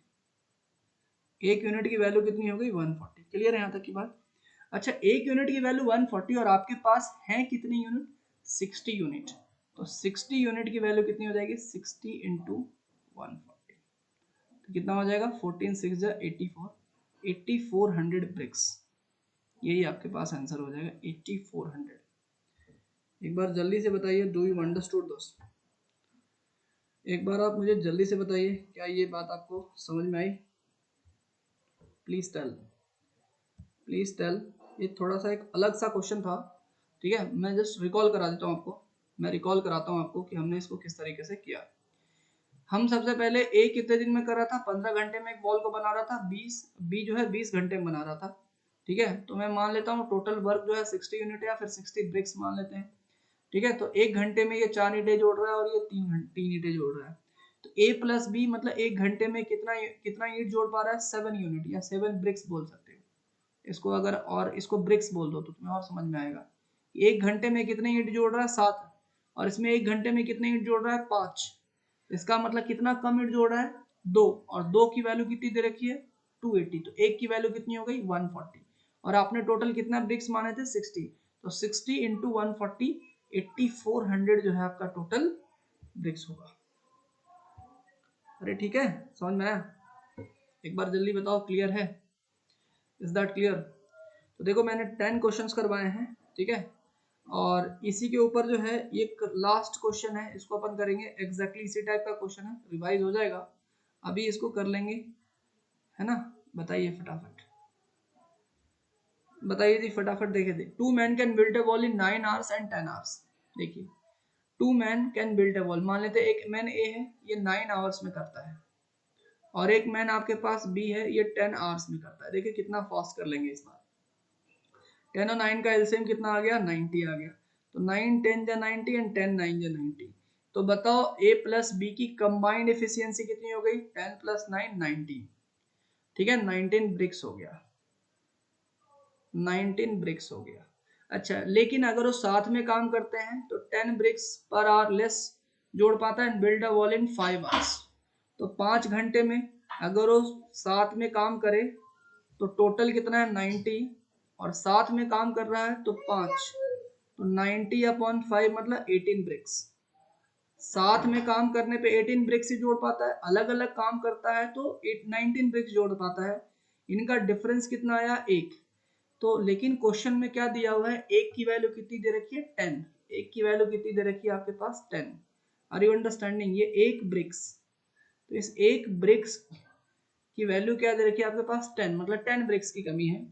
1 यूनिट की वैल्यू कितनी हो गई? 140। क्लियर है यहाँ तक की बात? अच्छा, 1 यूनिट की वैल्यू 140 और आपके पास है कितनी यूनिट? 60 यूनिट। तो 60 यूनिट की वैल्यू कितनी हो जाएगी? 60 इंटू 140, तो कितना हो जाएगा? 14 6 84, 8400 ब्रिक्स। यही आपके पास आंसर हो जाएगा, 8400। एक बार जल्दी से बताइए, डू यू अंडरस्टूड दोस्त? एक बार आप मुझे जल्दी से बताइए, क्या ये बात आपको समझ में आई? Please tell, please tell. ये थोड़ा सा एक अलग सा क्वेश्चन था, ठीक है? मैं जस्ट रिकॉल करा देता हूँ आपको, मैं रिकॉल कराता हूँ आपको कि हमने इसको किस तरीके से किया। हम सबसे पहले ए कितने दिन में कर रहा था? 15 घंटे में एक बॉल को बना रहा था। बी जो है 20 घंटे में बना रहा था, ठीक है? तो मैं मान लेता हूँ टोटल वर्क जो है 60 यूनिट या फिर 60 ब्रिक्स मान लेते हैं, ठीक है? तो 1 घंटे में ये 4 ईंटें जोड़ रहा है और ये 3 ईंटें जोड़ रहा है। तो ए प्लस बी मतलब 1 घंटे में कितना कितना ईंट जोड़ पा रहा है? 7 यूनिट या 7 ब्रिक्स बोल सकते हो इसको। अगर और इसको ब्रिक्स बोल दो तो तुम्हें और समझ में आएगा। 1 घंटे में कितने ईंट जोड़ रहा है? 7, और इसमें 1 घंटे में कितने ईंट जोड़ रहा है? 5। इसका मतलब कितना कम ईंट जोड़ रहा है? 2, और 2 की वैल्यू कितनी दे रखी है? 280। तो 1 की वैल्यू कितनी हो गई? 140, और आपने टोटल कितना ब्रिक्स माने थे? 60। तो 60 इंटू 140, 8400 जो है आपका टोटल ब्रिक्स होगा। अरे ठीक है, समझ में आया? एक बार जल्दी बताओ, क्लियर है? Is that clear? तो देखो, मैंने 10 क्वेश्चंस करवाए हैं, ठीक है? और इसी के ऊपर जो है एक लास्ट क्वेश्चन है, इसको अपन करेंगे। एग्जैक्टली इसी टाइप का क्वेश्चन है, रिवाइज हो जाएगा। अभी इसको कर लेंगे, है ना? बताइए फटाफट, बताइए जी फटाफट। देखिए थे, 2 man can build a wall in 9 hours and 10 hours. देखिए, 2 man can build a wall, मान लेते हैं एक मैन ए है, ये 9 आवर्स में करता है, और एक मैन आपके पास बी है, ये 10 आवर्स में करता है। देखिए कितना फास्ट कर लेंगे इस बार। 10 और 9 का एलसीएम कितना आ गया? 90 आ गया। तो 9 10 जा 90 एंड 10 9 जा 90। तो बताओ ए प्लस बी की कंबाइंड एफिशिएंसी कितनी हो गई? 10 प्लस 9 19, ठीक है? 19 ब्रिक्स हो गया, 19 ब्रिक्स हो गया। अच्छा, लेकिन अगर वो साथ में काम करते हैं तो 10 ब्रिक्स पर आवर लेस जोड़ पाता है, and build a wall in 5 hours. तो 5 घंटे में अगर वो साथ में काम करे तो टोटल कितना है? 90, और साथ में काम कर रहा है तो 5, तो 90/5 मतलब 18 ब्रिक्स। साथ में काम करने पे 18 ब्रिक्स ही जोड़ पाता है, अलग अलग काम करता है तो 19 ब्रिक्स जोड़ पाता है। इनका डिफरेंस कितना आया? 1। तो लेकिन क्वेश्चन में क्या दिया हुआ है? 1 की वैल्यू कितनी दे रखी है? 10। 1 की वैल्यू कितनी दे रखी है आपके पास? 10। Are you understanding? ये 1 ब्रिक्स, तो इस 1 ब्रिक्स की वैल्यू क्या दे रखी है आपके पास? 10, मतलब 10 ब्रिक्स की कमी है।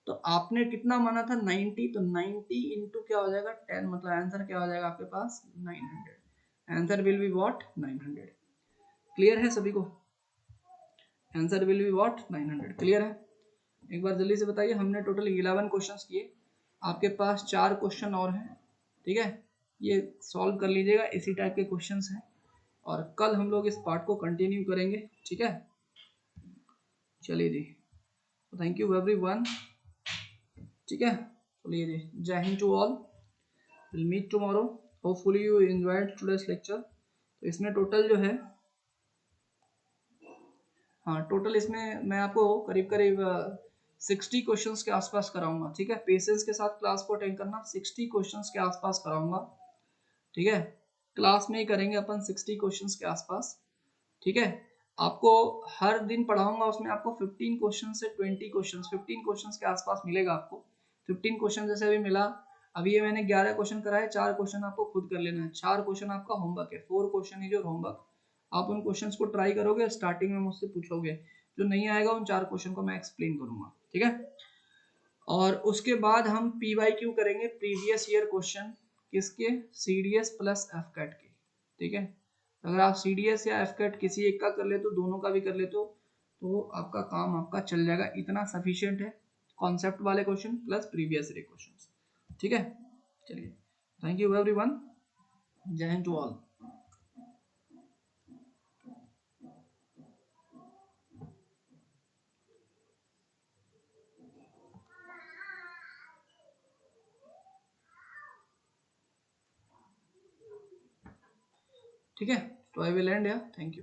तो आपने कितना माना था? 90, तो 90 इंटू क्या हो जाएगा? 10, मतलब आंसर क्या हो जाएगा आपके पास? 900। Answer will be what? 900। Clear है सभी को? Answer will be what? 900। Clear है? एक बार जल्दी से बताइए। हमने टोटल 11 क्वेश्चंस किए, आपके पास 4 क्वेश्चन और हैं, ठीक है? ये सॉल्व कर लीजिएगा, इसी टाइप के क्वेश्चंस हैं। और कल हम लोग इस पार्ट को कंटिन्यू करेंगे, ठीक है। चलिए जी, थैंक यू एवरीवन, ठीक है। चलिए जी, Jai Hind to all, will meet tomorrow, hopefully you enjoyed today's lecture. तो इसमें टोटल जो है, हाँ टोटल इसमें मैं आपको करीब करीब 60 क्वेश्चंस के आसपास कराऊंगा, ठीक है। पेशेंस के साथ क्लास को अटेंड करना, 60 क्वेश्चंस के आसपास कराऊंगा, ठीक है। क्लास में ही करेंगे अपन 60 क्वेश्चंस के आसपास, ठीक है। आपको हर दिन पढ़ाऊंगा, उसमें आपको 15 क्वेश्चन से 20 क्वेश्चंस, 15 क्वेश्चंस के आसपास मिलेगा आपको। 15 क्वेश्चन जैसे अभी मिला, अभी ये मैंने 11 क्वेश्चन कराए, 4 क्वेश्चन आपको खुद कर लेना है, 4 क्वेश्चन आपका होमवर्क है, 4 क्वेश्चन इज योर होमवर्क। आप उन क्वेश्चंस को ट्राई करोगे, स्टार्टिंग में मुझसे पूछोगे, जो नहीं आएगा उन 4 क्वेश्चन को मैं एक्सप्लेन करूंगा, ठीक है। और उसके बाद हम PYQ करेंगे, प्रीवियस ईयर क्वेश्चन, किसके, CDS प्लस FCAT के, ठीक है। अगर आप CDS या FCAT किसी एक का कर लेते हो, दोनों का भी कर लेते हो, तो आपका काम आपका चल जाएगा, इतना सफिशिएंट है। कॉन्सेप्ट वाले question plus previous year question, ठीक है। चलिए, थैंक यू एवरीवन, जय हिंद टू ऑल। ठीक है, तो आई विल एंड, या थैंक यू।